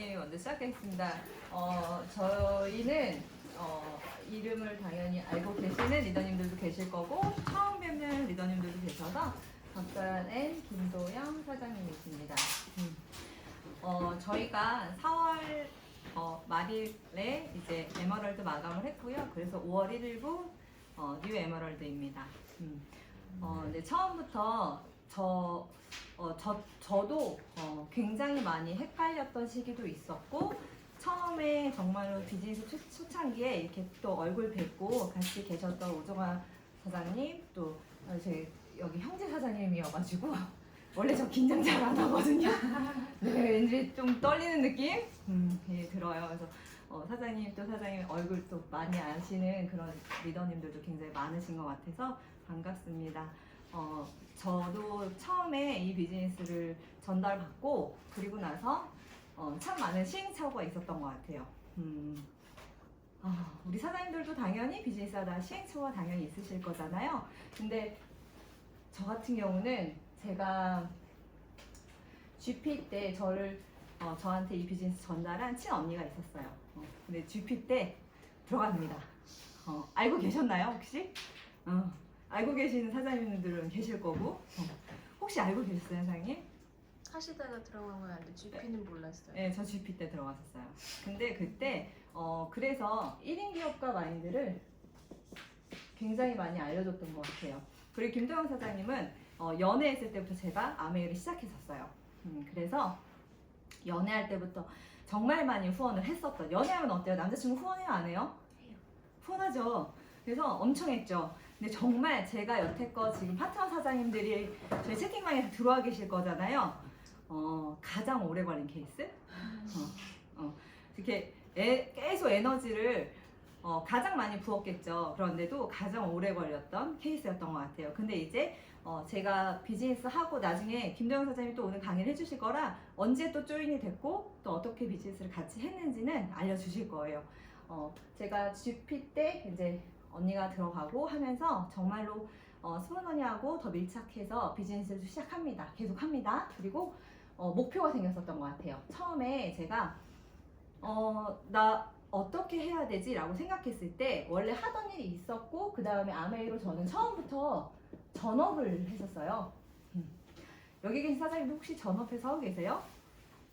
강의 먼저 시작하겠습니다. 저희는 이름을 당연히 알고 계시는 리더님들도 계실 거고 처음 뵙는 리더님들도 계셔서 박사N 김도영 사장님이십니다. 저희가 4월 말일에 이제 에머럴드 마감을 했고요. 그래서 5월 1일부 뉴 에머럴드입니다. 근데 처음부터 저도 굉장히 많이 헷갈렸던 시기도 있었고, 처음에 정말로 비즈니스 초창기에 이렇게 또 얼굴 뵙고 같이 계셨던 오정아 사장님, 또 제 여기 형제 사장님이어가지고 원래 저 긴장 잘 안 하거든요. 네, 왠지 좀 떨리는 느낌 예, 들어요. 그래서 사장님 또 사장님 얼굴 또 많이 아시는 그런 리더님들도 굉장히 많으신 것 같아서 반갑습니다. 저도 처음에 이 비즈니스를 전달받고 그리고 나서 참 많은 시행착오가 있었던 것 같아요. 우리 사장님들도 당연히 비즈니스 하다 시행착오가 당연히 있으실 거잖아요. 근데 저 같은 경우는 제가 GP 때 저한테 이 비즈니스 전달한 친언니가 있었어요. 근데 GP 때 들어갑니다. 알고 계셨나요 혹시? 알고 계시는 사장님들은 계실 거고 혹시 알고 계셨어요 사장님? 하시다가 들어간 건 아닌데 GP는 몰랐어요. 네, 저 GP 때 들어갔었어요. 근데 그때 그래서 1인 기업가 마인드를 굉장히 많이 알려줬던 것 같아요. 그리고 김도영 사장님은 연애했을 때부터 제가 아메이를 시작했었어요. 그래서 연애할 때부터 정말 많이 후원을 했었던, 연애하면 어때요? 남자친구 후원해요 안 해요? 해요. 후원하죠. 그래서 엄청 했죠. 근데 정말 제가 여태껏 지금 파트너 사장님들이 저희 채팅방에 들어와 계실 거잖아요. 가장 오래 걸린 케이스? 이렇게 계속 에너지를 가장 많이 부었겠죠. 그런데도 가장 오래 걸렸던 케이스였던 것 같아요. 근데 이제 제가 비즈니스 하고 나중에 김도영 사장님이 또 오늘 강의를 해주실 거라 언제 또 조인이 됐고 또 어떻게 비즈니스를 같이 했는지는 알려주실 거예요. 제가 GP 때 이제 언니가 들어가고 하면서 정말로 스몰 언니하고 더 밀착해서 비즈니스를 시작합니다. 계속합니다. 그리고 목표가 생겼었던 것 같아요. 처음에 제가 나 어떻게 해야 되지? 라고 생각했을 때 원래 하던 일이 있었고 그 다음에 아메이로 저는 처음부터 전업을 했었어요. 여기 계신 사장님도 혹시 전업해서 하고 계세요?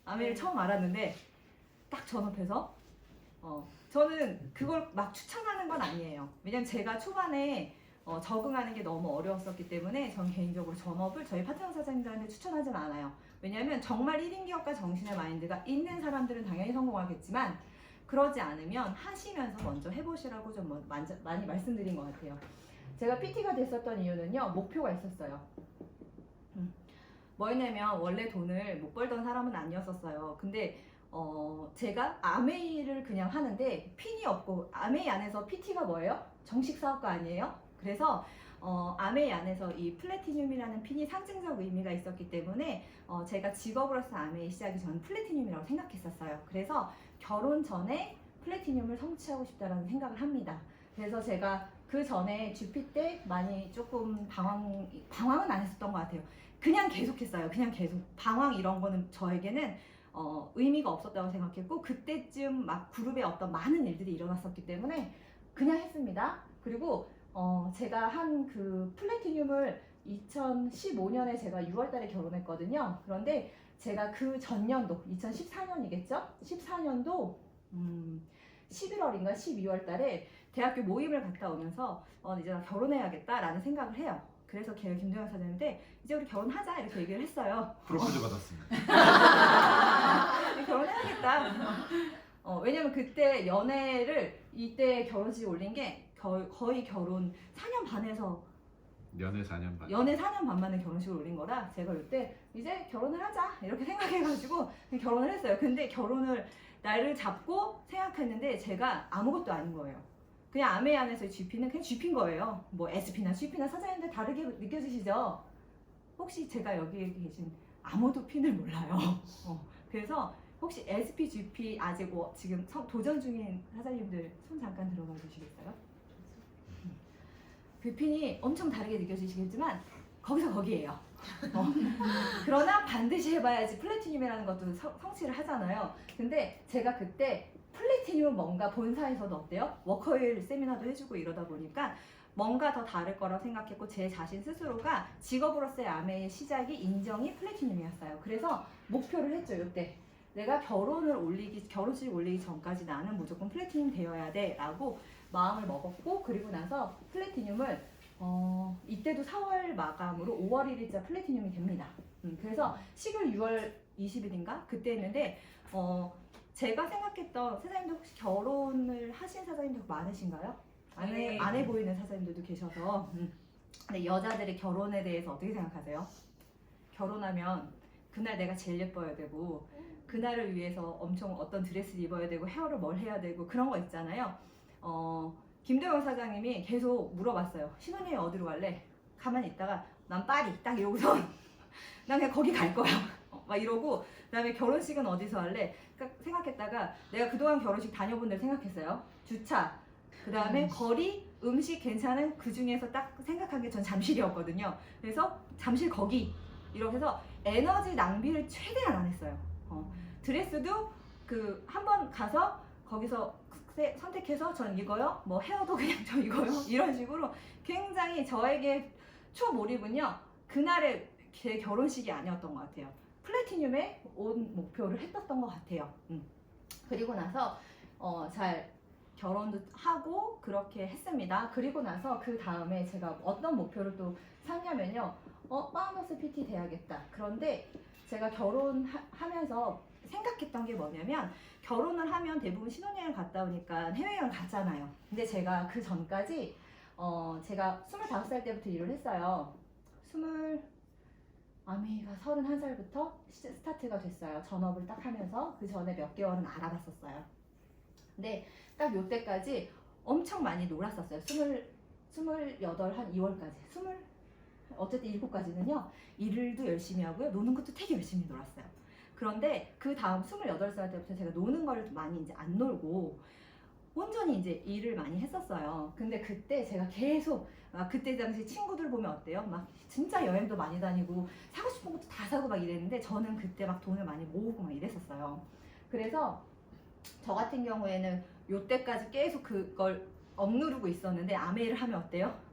아메이를 처음 알았는데 딱 전업해서 저는 그걸 막 추천하는 건 아니에요. 왜냐면 제가 초반에 적응하는 게 너무 어려웠었기 때문에 전 개인적으로 전업을 저희 파트너 사장님들한테 추천하진 않아요. 왜냐면 정말 1인 기업가 정신의 마인드가 있는 사람들은 당연히 성공하겠지만 그러지 않으면 하시면서 먼저 해보시라고 좀 많이 말씀드린 것 같아요. 제가 PT가 됐었던 이유는요, 목표가 있었어요. 뭐였냐면 원래 돈을 못 벌던 사람은 아니었었어요. 근데 제가 아메이를 그냥 하는데 핀이 없고, 아메이 안에서 PT가 뭐예요? 정식 사업가 아니에요? 그래서 아메이 안에서 이 플래티늄이라는 핀이 상징적 의미가 있었기 때문에 제가 직업으로서 아메이 시작이 저는 플래티늄이라고 생각했었어요. 그래서 결혼 전에 플래티늄을 성취하고 싶다라는 생각을 합니다. 그래서 제가 그 전에 GP 때 많이 조금 방황은 안 했었던 것 같아요. 그냥 계속했어요. 그냥 계속. 방황 이런 거는 저에게는 의미가 없었다고 생각했고, 그때쯤 막 그룹에 어떤 많은 일들이 일어났었기 때문에 그냥 했습니다. 그리고 제가 한 그 플래티늄을 2015년에 제가 6월 달에 결혼했거든요. 그런데 제가 그 전년도 2014년이겠죠? 14년도 11월인가 12월 달에 대학교 모임을 갔다 오면서 이제 나 결혼해야겠다라는 생각을 해요. 그래서 걔가 김도영 사장님인데 이제 우리 결혼하자 이렇게 얘기를 했어요. 프로포즈 받았습니다. 결혼해야겠다. 왜냐면 그때 연애를 이때 결혼식 올린 게 거의 결혼 4년 반에서 연애 4년 반. 연애 4년 반 만에 결혼식을 올린 거라 제가 이때 이제 결혼을 하자 이렇게 생각해가지고 결혼을 했어요. 근데 결혼을 날을 잡고 생각했는데 제가 아무것도 아닌 거예요. 그냥 아메이 안에서의 GP는 그냥 GP인 거예요. 뭐 SP나 GP나 사장님들 다르게 느껴지시죠? 혹시 제가 여기 계신 아무도 핀을 몰라요. 그래서 혹시 SP, GP 아직 지금 도전 중인 사장님들 손 잠깐 들어봐 주시겠어요? 그 핀이 엄청 다르게 느껴지시겠지만 거기서 거기예요. 그러나 반드시 해봐야지 플래티늄이라는 것도 성취를 하잖아요. 근데 제가 그때 플래티늄은 뭔가 본사에서도 어때요? 워커힐 세미나도 해주고 이러다 보니까 뭔가 더 다를 거라고 생각했고 제 자신 스스로가 직업으로서의 아메의 시작이 인정이 플래티늄이었어요. 그래서 목표를 했죠. 이때 내가 결혼식 올리기 전까지 나는 무조건 플래티늄 되어야 돼 라고 마음을 먹었고, 그리고 나서 플래티늄을 이때도 4월 마감으로 5월 1일자 플래티늄이 됩니다. 그래서 식을 6월 20일인가 그때 했는데 제가 생각했던 사장님도 혹시 결혼을 하신 사장님도 많으신가요? 네. 안 해 보이는 사장님들도 계셔서 근데 여자들이 결혼에 대해서 어떻게 생각하세요? 결혼하면 그날 내가 제일 예뻐야 되고 그날을 위해서 엄청 어떤 드레스를 입어야 되고 헤어를 뭘 해야 되고 그런 거 있잖아요. 김도영 사장님이 계속 물어봤어요. 신혼여행 어디로 갈래? 가만히 있다가 난 파리 딱 이러고서 난 그냥 거기 갈 거야 막 이러고, 그다음에 결혼식은 어디서 할래? 그러니까 생각했다가 내가 그동안 결혼식 다녀본 데를 생각했어요. 주차, 그다음에 거리, 음식 괜찮은 그 중에서 딱 생각한 게 전 잠실이었거든요. 그래서 잠실 거기 이렇게 해서 에너지 낭비를 최대한 안 했어요. 드레스도 그 한 번 가서 거기서 선택해서 전 이거요, 뭐 헤어도 그냥 저 이거요 이런 식으로 굉장히 저에게 초몰입은요 그날의 제 결혼식이 아니었던 것 같아요. 플래티늄에 온 목표를 했었던 것 같아요. 그리고 나서 잘 결혼도 하고 그렇게 했습니다. 그리고 나서 그 다음에 제가 어떤 목표를 또 샀냐면요. 파운더스 PT 돼야겠다. 그런데 제가 결혼하면서 생각했던 게 뭐냐면, 결혼을 하면 대부분 신혼여행 갔다 오니까 해외여행 갔잖아요. 근데 제가 그 전까지 제가 25살 때부터 일을 했어요. 아메이가 31살부터 스타트가 됐어요. 전업을 딱 하면서 그 전에 몇 개월은 알아봤었어요. 근데 딱 요때까지 엄청 많이 놀았었어요. 28, 한 2월까지. 어쨌든 7까지는요. 일도 열심히 하고요. 노는 것도 되게 열심히 놀았어요. 그런데 그 다음 28살 때부터 제가 노는 걸 많이 이제 안 놀고 온전히 이제 일을 많이 했었어요. 근데 그때 제가 계속 그때 당시 친구들 보면 어때요? 막 진짜 여행도 많이 다니고 사고 싶은 것도 다 사고 막 이랬는데 저는 그때 막 돈을 많이 모으고 막 이랬었어요. 그래서 저 같은 경우에는 요때까지 계속 그걸 억누르고 있었는데 아메이를 하면 어때요?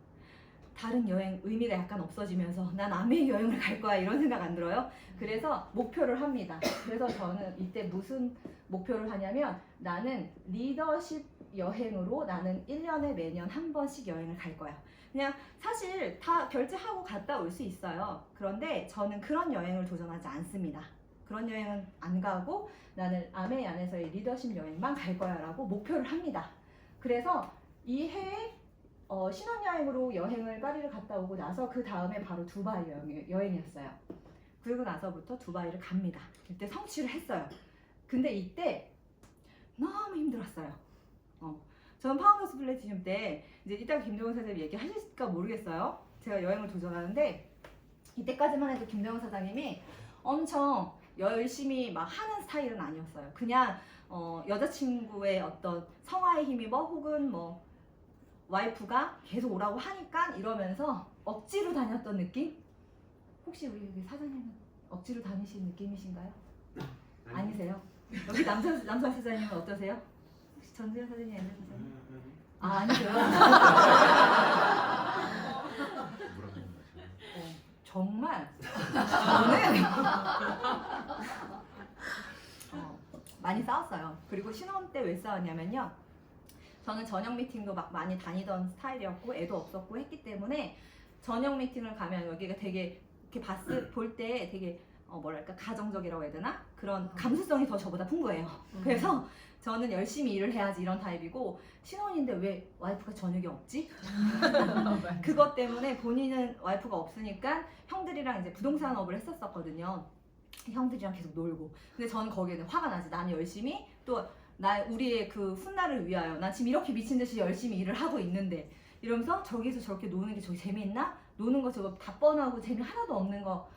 다른 여행 의미가 약간 없어지면서 난 아메이 여행을 갈 거야 이런 생각 안 들어요? 그래서 목표를 합니다. 그래서 저는 이때 무슨 목표를 하냐면, 나는 리더십 여행으로 나는 1년에 매년 한 번씩 여행을 갈 거야. 그냥 사실 다 결제하고 갔다 올 수 있어요. 그런데 저는 그런 여행을 도전하지 않습니다. 그런 여행은 안 가고 나는 아메이 안에서의 리더십 여행만 갈 거야 라고 목표를 합니다. 그래서 이 해에 신혼여행으로 여행을 파리를 갔다 오고 나서 그 다음에 바로 두바이 여행이었어요. 그리고 나서부터 두바이를 갑니다. 그때 성취를 했어요. 근데 이때 너무 힘들었어요. 저는 파운더스 플래티늄 때 이제 이따 김정은 사장님 얘기하실까 모르겠어요. 제가 여행을 도전하는데 이때까지만 해도 김정은 사장님이 엄청 열심히 막 하는 스타일은 아니었어요. 그냥 여자친구의 어떤 성화의 힘입어 혹은 뭐 와이프가 계속 오라고 하니까 이러면서 억지로 다녔던 느낌? 혹시 우리 여기 사장님은 억지로 다니신 느낌이신가요? 아니세요? 여기 남성 사장님은 어떠세요? 혹시 전수현 사장님, 엔젤 사장님? 아니세요? 물어보는 거죠. 정말 저는 많이 싸웠어요. 그리고 신혼 때 왜 싸웠냐면요. 저는 저녁 미팅도 막 많이 다니던 스타일이었고 애도 없었고 했기 때문에 저녁 미팅을 가면 여기가 되게 이렇게 볼 때 되게 뭐랄까 가정적이라고 해야 되나? 그런 감수성이 더 저보다 풍부해요. 그래서 저는 열심히 일을 해야지 이런 타입이고, 신혼인데 왜 와이프가 저녁에 없지? 그것 때문에 본인은 와이프가 없으니까 형들이랑 이제 부동산업을 했었거든요. 형들이랑 계속 놀고. 근데 저는 거기에는 화가 나지. 나는 열심히 또 우리의 그 훗날을 위하여 난 지금 이렇게 미친 듯이 열심히 일을 하고 있는데 이러면서 저기서 저렇게 노는 게 저기 재미있나? 노는 거 저거 다 뻔하고 재미 하나도 없는 거,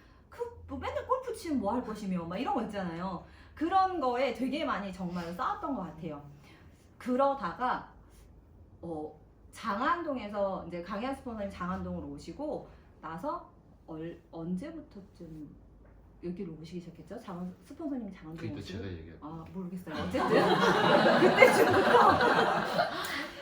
뭐 맨날 골프 치면 뭐 할 것이며 막 이런 거 있잖아요. 그런 거에 되게 많이 정말 싸웠던 것 같아요. 그러다가 장안동에서 이제 강현 스폰서님 장안동으로 오시고 나서 언제부터쯤 여기로 오시기 시작했죠? 스폰서님 장원동 그때 오시고? 제가 얘기했고 아 모르겠어요. 어쨌든 그때쯤부터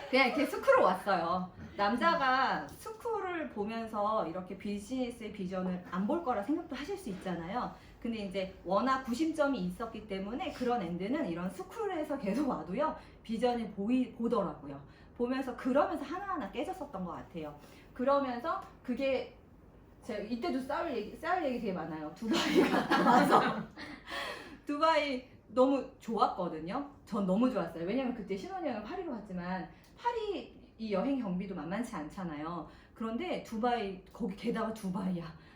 그냥 이렇게 스쿨을 왔어요. 남자가 스쿨을 보면서 이렇게 비즈니스의 비전을 안 볼 거라 생각도 하실 수 있잖아요. 근데 이제 워낙 구심점이 있었기 때문에 그런 엔드는 이런 스쿨에서 계속 와도요 비전이 보더라고요. 보면서 그러면서 하나하나 깨졌었던 것 같아요. 그러면서 그게 제가 이때도 싸울 얘기 되게 많아요. 두바이 갔다 와서 두바이 너무 좋았거든요. 전 너무 좋았어요. 왜냐면 그때 신혼여행을 파리로 갔지만 파리 이 여행 경비도 만만치 않잖아요. 그런데 두바이 거기 게다가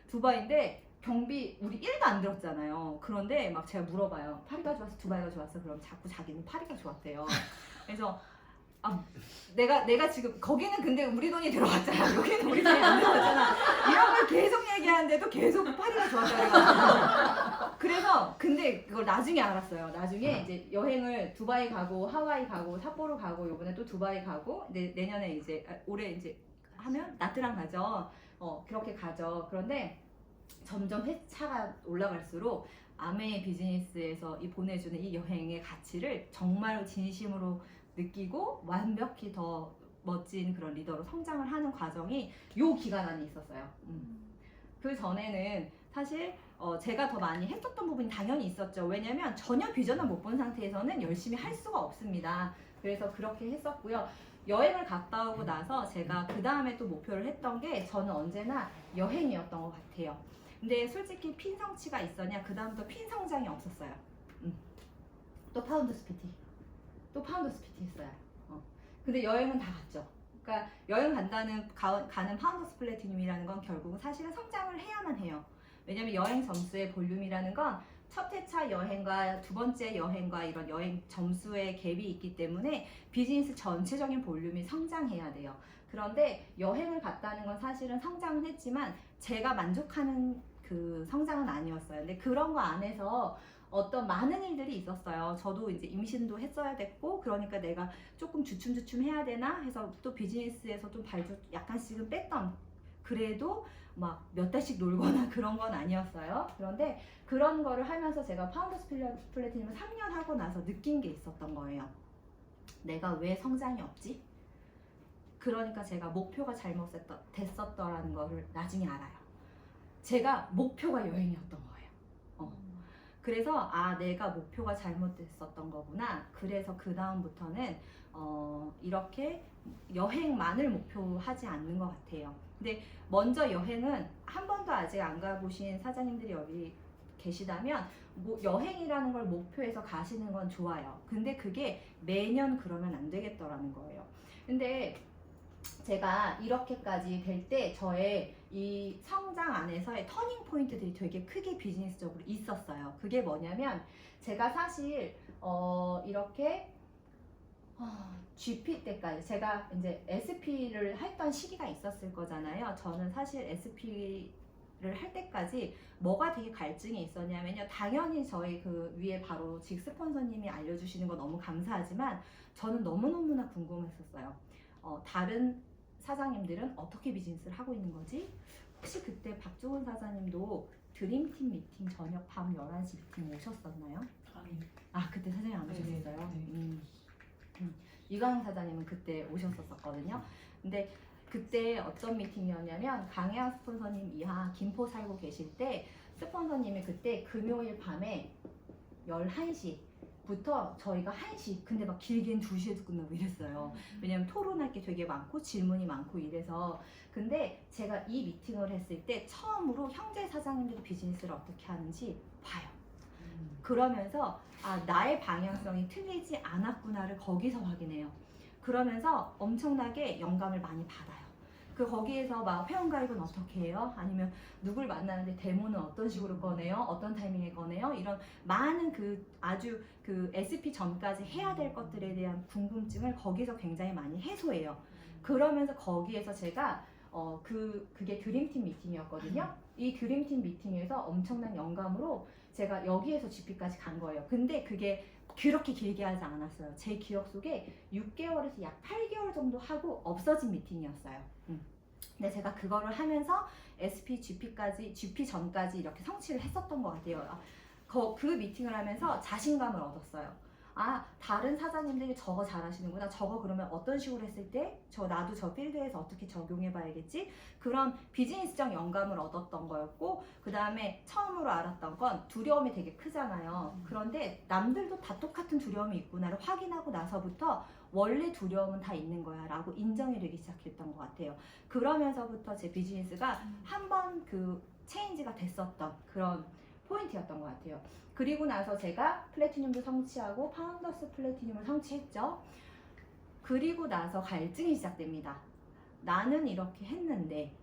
두바이인데 경비 우리 1도 안 들었잖아요. 그런데 막 제가 물어봐요. 파리가 좋았어, 두바이가 좋았어? 그럼 자꾸 자기는 파리가 좋았대요. 그래서 내가 지금 거기는 근데 우리 돈이 들어갔잖아. 여기는 우리 돈이 안 들어갔잖아. 이런 걸 계속 얘기하는데도 계속 파리가 좋았다. 그래서 근데 그걸 나중에 알았어요. 나중에 이제 여행을 두바이 가고 하와이 가고 삿포로 가고 요번에 또 두바이 가고 내년에 이제 올해 이제 하면 나트랑 가죠. 그렇게 가죠. 그런데 점점 회차가 올라갈수록 아메 비즈니스에서 이 보내주는 이 여행의 가치를 정말 진심으로 느끼고 완벽히 더 멋진 그런 리더로 성장을 하는 과정이 요 기간 안에 있었어요. 그 전에는 사실 제가 더 많이 했었던 부분이 당연히 있었죠. 왜냐면 전혀 비전을 못 본 상태에서는 열심히 할 수가 없습니다. 그래서 그렇게 했었고요. 여행을 갔다 오고 나서 제가 그 다음에 또 목표를 했던 게 저는 언제나 여행이었던 것 같아요. 근데 솔직히 핀 성취가 있었냐? 그 다음부터 핀 성장이 없었어요. 또 파운드 스피티 했어요. 근데 여행은 다 갔죠. 그러니까 여행 가는 파운더스 플래티늄이라는 건 결국은 사실은 성장을 해야만 해요. 왜냐면 여행 점수의 볼륨이라는 건 첫 회차 여행과 두 번째 여행과 이런 여행 점수의 갭이 있기 때문에 비즈니스 전체적인 볼륨이 성장해야 돼요. 그런데 여행을 갔다는 건 사실은 성장은 했지만 제가 만족하는 그 성장은 아니었어요. 근데 그런 거 안에서 어떤 많은 일들이 있었어요. 저도 이제 임신도 했어야 됐고, 그러니까 내가 조금 주춤주춤 해야 되나 해서 또 비즈니스에서 좀 발주 약간씩은 뺐던, 그래도 막 몇 달씩 놀거나 그런 건 아니었어요. 그런데 그런 거를 하면서 제가 파운더스 플래티늄을 3년 하고 나서 느낀 게 있었던 거예요. 내가 왜 성장이 없지? 그러니까 제가 목표가 잘못됐었더라는 거를 나중에 알아요. 제가 목표가 여행이었던 거예요. 그래서 내가 목표가 잘못됐었던 거구나. 그래서 그 다음부터는 이렇게 여행만을 목표하지 않는 것 같아요. 근데 먼저 여행은 한 번도 아직 안 가보신 사장님들이 여기 계시다면 여행이라는 걸 목표해서 가시는 건 좋아요. 근데 그게 매년 그러면 안 되겠더라는 거예요. 근데 제가 이렇게까지 될 때 저의 이 성장 안에서의 터닝 포인트들이 되게 크게 비즈니스적으로 있었어요. 그게 뭐냐면 제가 사실 이렇게 GP 때까지 제가 이제 SP를 했던 시기가 있었을 거잖아요. 저는 사실 SP를 할 때까지 뭐가 되게 갈증이 있었냐면요. 당연히 저희 그 위에 바로 직 스폰서님이 알려주시는 거 너무 감사하지만 저는 너무너무나 궁금했었어요. 다른 사장님들은 어떻게 비즈니스를 하고 있는 거지? 혹시 그때 박종훈 사장님도 드림팀 미팅 저녁 밤 11시 미팅 오셨었나요? 그때 사장님 안 오셨어요? 이광 사장님은 그때 오셨었거든요. 근데 그때 어떤 미팅이었냐면 강혜아 스폰서님 이하 김포 살고 계실 때 스폰서님이 그때 금요일 밤에 11시부터 저희가 1시, 근데 막 길게는 2시에도 끝나고 이랬어요. 왜냐면 토론할 게 되게 많고 질문이 많고 이래서. 근데 제가 이 미팅을 했을 때 처음으로 형제 사장님들이 비즈니스를 어떻게 하는지 봐요. 그러면서 나의 방향성이 틀리지 않았구나를 거기서 확인해요. 그러면서 엄청나게 영감을 많이 받아요. 거기에서 막 회원가입은 어떻게 해요? 아니면 누굴 만나는데 데모는 어떤 식으로 꺼내요? 어떤 타이밍에 꺼내요? 이런 많은 아주 SP 전까지 해야 될 것들에 대한 궁금증을 거기서 굉장히 많이 해소해요. 그러면서 거기에서 제가 그게 드림팀 미팅이었거든요. 이 드림팀 미팅에서 엄청난 영감으로 제가 여기에서 GP까지 간 거예요. 근데 그게 그렇게 길게 하지 않았어요. 제 기억 속에 6개월에서 약 8개월 정도 하고 없어진 미팅이었어요. 근데 제가 그거를 하면서 SP, GP까지, GP 전까지 이렇게 성취를 했었던 것 같아요. 그 미팅을 하면서 자신감을 얻었어요. 아, 다른 사장님들이 저거 잘하시는구나. 저거 그러면 어떤 식으로 했을 때 나도 저 필드에서 어떻게 적용해 봐야겠지. 그런 비즈니스적 영감을 얻었던 거였고, 그 다음에 처음으로 알았던 건 두려움이 되게 크잖아요. 그런데 남들도 다 똑같은 두려움이 있구나를 확인하고 나서부터 원래 두려움은 다 있는 거야 라고 인정이 되기 시작했던 것 같아요. 그러면서부터 제 비즈니스가 한 번 그 체인지가 됐었던 그런 포인트였던 것 같아요. 그리고 나서 제가 플래티늄도 성취하고 파운더스 플래티늄을 성취했죠. 그리고 나서 갈증이 시작됩니다. 나는 이렇게 했는데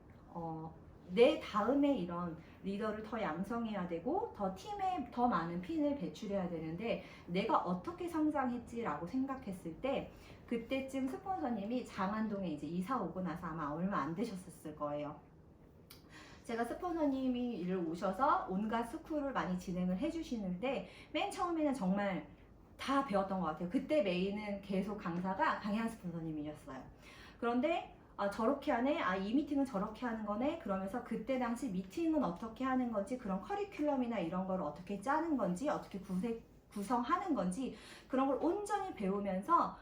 내 다음에 이런 리더를 더 양성해야 되고 더 팀에 더 많은 핀을 배출해야 되는데 내가 어떻게 성장했지라고 생각했을 때 그때쯤 스폰서님이 장안동에 이제 이사 오고 나서 아마 얼마 안 되셨을 거예요. 제가 스폰서님이 이를 오셔서 온갖 스쿨을 많이 진행을 해주시는데 맨 처음에는 정말 다 배웠던 것 같아요. 그때 메인은 계속 강사가 강혜한 스폰서님이었어요. 그런데 저렇게 하네, 이 미팅은 저렇게 하는 거네, 그러면서 그때 당시 미팅은 어떻게 하는 건지, 그런 커리큘럼이나 이런 거를 어떻게 짜는 건지, 어떻게 구성하는 건지 그런 걸 온전히 배우면서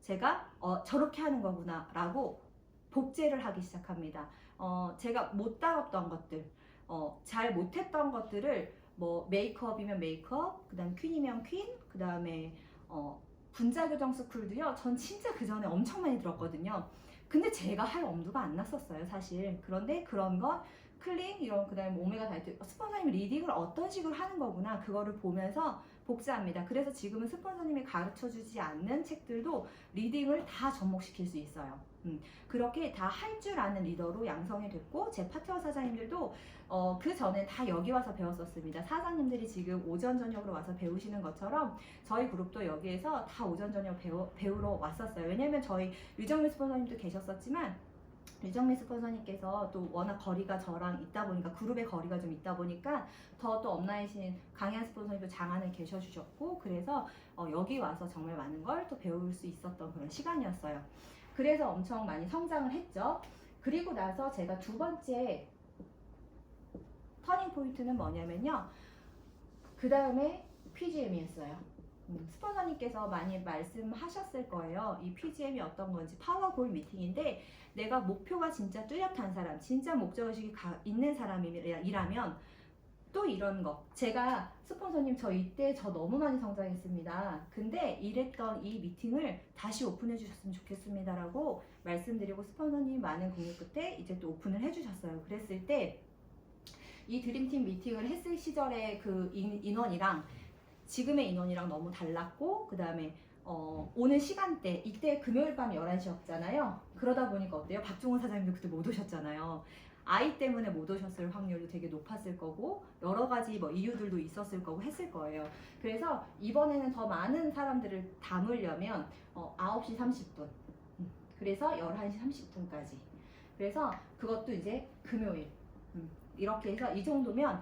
제가 저렇게 하는 거구나 라고 복제를 하기 시작합니다. 제가 못 다뤘던 것들, 잘 못했던 것들을 뭐 메이크업이면 메이크업, 그 다음 퀸이면 퀸, 그 다음에 분자교정 스쿨도요. 전 진짜 그 전에 엄청 많이 들었거든요. 근데 제가 할 엄두가 안 났었어요, 사실. 그런데 그런 건 클린, 이런 그 다음에 오메가 다이어트, 스폰서님이 리딩을 어떤 식으로 하는 거구나, 그거를 보면서 복제합니다. 그래서 지금은 스폰서님이 가르쳐주지 않는 책들도 리딩을 다 접목시킬 수 있어요. 그렇게 다 할 줄 아는 리더로 양성이 됐고, 제 파트너 사장님들도 그 전에 다 여기 와서 배웠었습니다. 사장님들이 지금 오전 저녁으로 와서 배우시는 것처럼 저희 그룹도 여기에서 다 오전 저녁 배우러 왔었어요. 왜냐면 저희 유정민 스폰서님도 계셨었지만 유정민 스폰서님께서 또 워낙 거리가 저랑 있다 보니까, 그룹의 거리가 좀 있다 보니까 더 또 업라인이신 강현 스폰서님도 장안에 계셔주셨고, 그래서 여기 와서 정말 많은 걸 또 배울 수 있었던 그런 시간이었어요. 그래서 엄청 많이 성장을 했죠. 그리고 나서 제가 두 번째 터닝 포인트는 뭐냐면요, 그 다음에 PGM이었어요. 스폰서님께서 많이 말씀하셨을 거예요. 이 PGM이 어떤 건지. 파워골 미팅인데 내가 목표가 진짜 뚜렷한 사람, 진짜 목적의식이 있는 사람이라면 또 이런 거. 제가 스폰서님 저 이때 저 너무 많이 성장했습니다. 근데 이랬던 이 미팅을 다시 오픈해 주셨으면 좋겠습니다 라고 말씀드리고, 스폰서님 많은 공유 끝에 이제 또 오픈을 해 주셨어요. 그랬을 때 이 드림팀 미팅을 했을 시절의 그 인원이랑 지금의 인원이랑 너무 달랐고, 그 다음에 오는 시간대, 이때 금요일 밤 11시였잖아요. 그러다 보니까 어때요? 박종원 사장님도 그때 못 오셨잖아요. 아이 때문에 못 오셨을 확률도 되게 높았을 거고, 여러 가지 뭐 이유들도 있었을 거고 했을 거예요. 그래서 이번에는 더 많은 사람들을 담으려면 9시 30분, 그래서 11시 30분까지. 그래서 그것도 이제 금요일. 이렇게 해서 이 정도면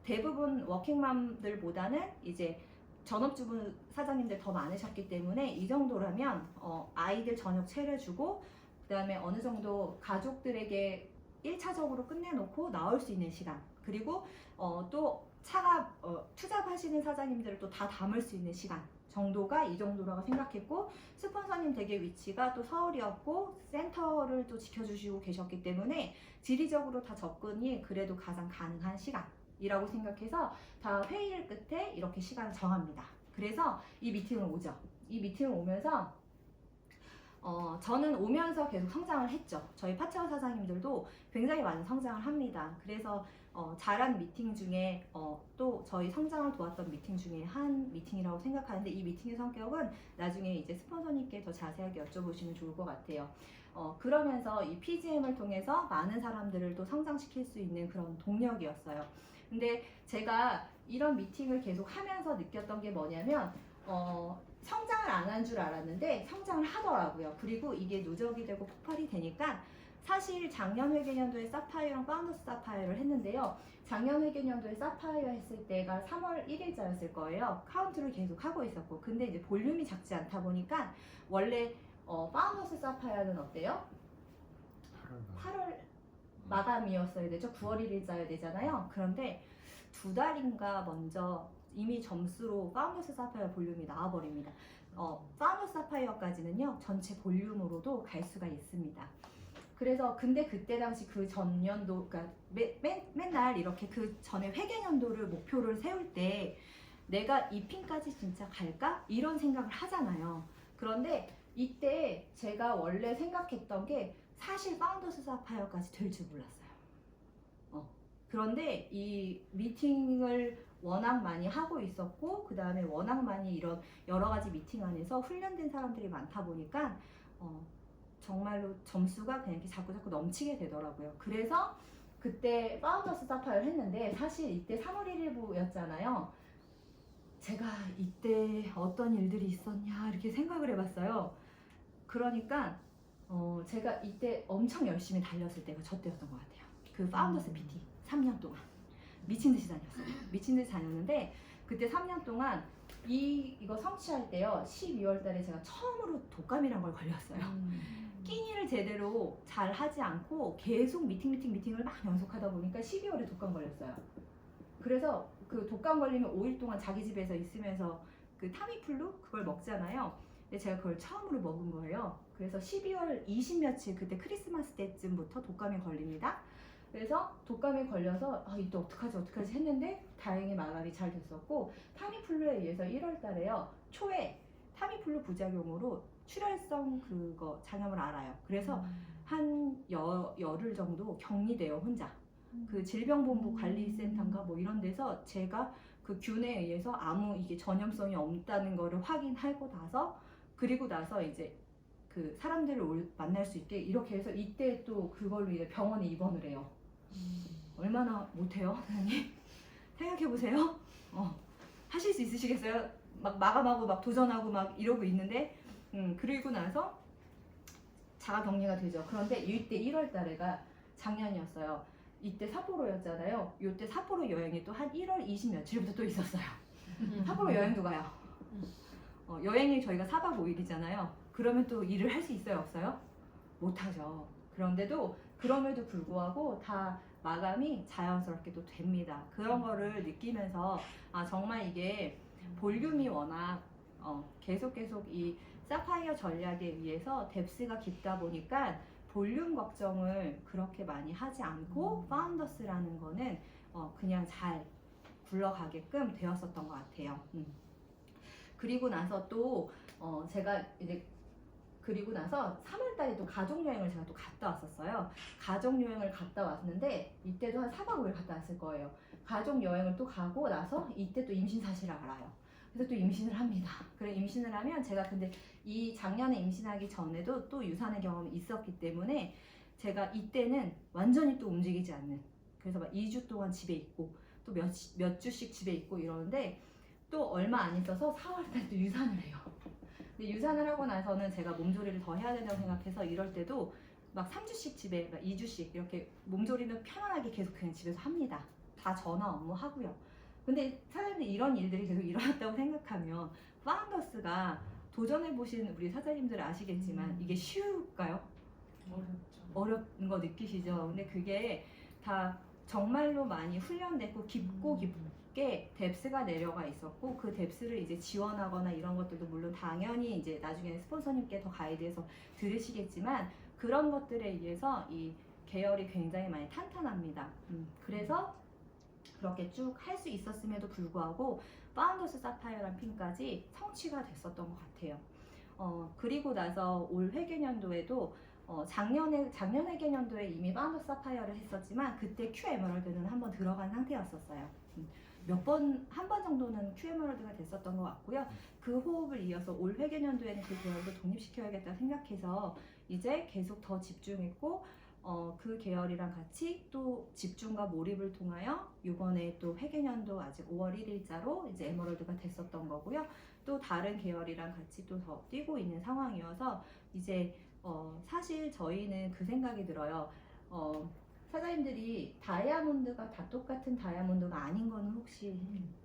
대부분 워킹맘들보다는 이제 전업주부 사장님들 더 많으셨기 때문에 이 정도라면 아이들 저녁 차려주고, 그 다음에 어느 정도 가족들에게 1차적으로 끝내놓고 나올 수 있는 시간, 그리고 또 차가 투잡하시는 사장님들을 또 다 담을 수 있는 시간 정도가 이 정도라고 생각했고, 스폰서님 댁의 위치가 또 서울이었고 센터를 또 지켜주시고 계셨기 때문에 지리적으로 다 접근이 그래도 가장 가능한 시간이라고 생각해서 다 회의를 끝에 이렇게 시간을 정합니다. 그래서 이 미팅을 오죠. 이 미팅을 오면서 저는 오면서 계속 성장을 했죠. 저희 파트너 사장님들도 굉장히 많은 성장을 합니다. 그래서 잘한 미팅 중에 또 저희 성장을 도왔던 미팅 중에 한 미팅이라고 생각하는데, 이 미팅의 성격은 나중에 이제 스폰서님께 더 자세하게 여쭤보시면 좋을 것 같아요. 그러면서 이 PGM을 통해서 많은 사람들을 또 성장시킬 수 있는 그런 동력이었어요. 근데 제가 이런 미팅을 계속 하면서 느꼈던 게 뭐냐면 성장을 안 한 줄 알았는데 성장을 하더라고요. 그리고 이게 누적이 되고 폭발이 되니까, 사실 작년 회계년도에 사파이어랑 파운더스 사파이어를 했는데요. 작년 회계년도에 사파이어 했을 때가 3월 1일자였을 거예요. 카운트를 계속 하고 있었고, 근데 이제 볼륨이 작지 않다 보니까 원래 파운더스 사파이어는 어때요? 8월 마감이었어야 되죠. 9월 1일자여야 되잖아요. 그런데 2달인가 먼저 이미 점수로 파운더스 사파이어 볼륨이 나와버립니다. 파운더스 사파이어까지는요 전체 볼륨으로도 갈 수가 있습니다. 그래서 근데 그때 당시 그 전년도, 그러니까 맨날 이렇게 그 전에 회계년도를 목표를 세울 때 내가 이 핀까지 진짜 갈까? 이런 생각을 하잖아요. 그런데 이때 제가 원래 생각했던 게 사실 파운더스 사파이어까지 될 줄 몰랐어요. 그런데 이 미팅을 워낙 많이 하고 있었고 그 다음에 워낙 많이 이런 여러 가지 미팅 안에서 훈련된 사람들이 많다 보니까 정말로 점수가 그냥 이렇게 자꾸 넘치게 되더라고요. 그래서 그때 파운더스 사파이어를 했는데 사실 이때 3월 1일부였잖아요. 제가 이때 어떤 일들이 있었냐 이렇게 생각을 해봤어요. 그러니까 제가 이때 엄청 열심히 달렸을 때가 저 때였던 것 같아요. 그 파운더스 PT 3년 동안 미친 듯이 다녔어요. 미친 듯이 다녔는데 그때 3년 동안 이거 성취할 때요 12월 달에 제가 처음으로 독감이란 걸 걸렸어요. 끼니를 제대로 잘 하지 않고 계속 미팅을 막 연속하다 보니까 12월에 독감 걸렸어요. 그래서 그 독감 걸리면 5일 동안 자기 집에서 있으면서 그 타미플루 그걸 먹잖아요. 근데 제가 그걸 처음으로 먹은 거예요. 그래서 12월 20며칠 그때 크리스마스 때쯤부터 독감이 걸립니다. 그래서 독감에 걸려서 이때 어떡하지 했는데 다행히 마감이 잘 됐었고 타미플루에 의해서 1월 달에요. 초에 타미플루 부작용으로 출혈성 그거 장염을 알아요. 그래서 한 열흘 정도 격리돼요, 혼자. 그 질병본부 관리센터인가 뭐 이런 데서 제가 그 균에 의해서 아무 이게 전염성이 없다는 거를 확인하고 나서 그리고 나서 이제 그 사람들을 만날 수 있게 이렇게 해서 이때 또 그걸로 이제 병원에 입원을 해요. 얼마나 못해요, 사장님? 생각해보세요. 하실 수 있으시겠어요? 막 마감하고 막 도전하고 막 이러고 있는데 그리고 나서 자가 격리가 되죠. 그런데 이때 1월 달에가 작년이었어요. 이때 삿포로였잖아요. 이때 삿포로 여행이 또 한 1월 20 며칠부터 또 있었어요. 삿포로 여행도 가요. 여행이 저희가 4박 5일이잖아요. 그러면 또 일을 할 수 있어요, 없어요? 못하죠. 그런데도 그럼에도 불구하고 다 마감이 자연스럽게 또 됩니다. 그런 거를 느끼면서 정말 이게 볼륨이 워낙 계속 이 사파이어 전략에 의해서 뎁스가 깊다 보니까 볼륨 걱정을 그렇게 많이 하지 않고 파운더스라는 거는 그냥 잘 굴러가게끔 되었었던 것 같아요. 그리고 나서 또 제가 이제 그리고 나서 3월달에 또 가족여행을 제가 또 갔다 왔었어요. 가족여행을 갔다 왔는데 이때도 한 4박 5일 갔다 왔을 거예요. 가족여행을 또 가고 나서 이때 또 임신 사실을 알아요. 그래서 또 임신을 합니다. 그래 임신을 하면 제가 근데 이 작년에 임신하기 전에도 또 유산의 경험이 있었기 때문에 제가 이때는 완전히 또 움직이지 않는, 그래서 막 2주 동안 집에 있고 또 몇 주씩 집에 있고 이러는데 또 얼마 안 있어서 4월달 또 유산을 해요. 근데 유산을 하고 나서는 제가 몸조리를 더 해야 된다고 생각해서 이럴 때도 막 3주씩 집에, 막 2주씩 이렇게 몸조리는 편안하게 계속 그냥 집에서 합니다. 다 전화 업무 하고요. 근데 사장님들 이런 일들이 계속 일어났다고 생각하면 파운더스가 도전해보신 우리 사장님들 아시겠지만 이게 쉬울까요? 어렵은 거 느끼시죠? 근데 그게 다 정말로 많이 훈련됐고 깊게 뎁스가 내려가 있었고 그 뎁스를 이제 지원하거나 이런 것들도 물론 당연히 이제 나중에 스폰서님께 더 가이드해서 들으시겠지만 그런 것들에 의해서 이 계열이 굉장히 많이 탄탄합니다. 그래서 그렇게 쭉 할 수 있었음에도 불구하고 파운더스 사파이어란 핀까지 성취가 됐었던 것 같아요. 그리고 나서 올 회계년도에도 작년 회계년도에 이미 파운더스 사파이어를 했었지만 그때 Q 에메랄드는 한번 들어간 상태였었어요. 한 번 정도는 Q 에메랄드가 됐었던 것 같고요. 그 호흡을 이어서 올 회계년도에는 그 계열도 독립시켜야겠다 생각해서 이제 계속 더 집중했고 그 계열이랑 같이 또 집중과 몰입을 통하여 이번에 또 회계년도 아직 5월 1일자로 이제 에메랄드가 됐었던 거고요. 또 다른 계열이랑 같이 또 더 뛰고 있는 상황이어서 이제 사실 저희는 그 생각이 들어요. 사장님들이 다이아몬드가 다 똑같은 다이아몬드가 아닌 거는 혹시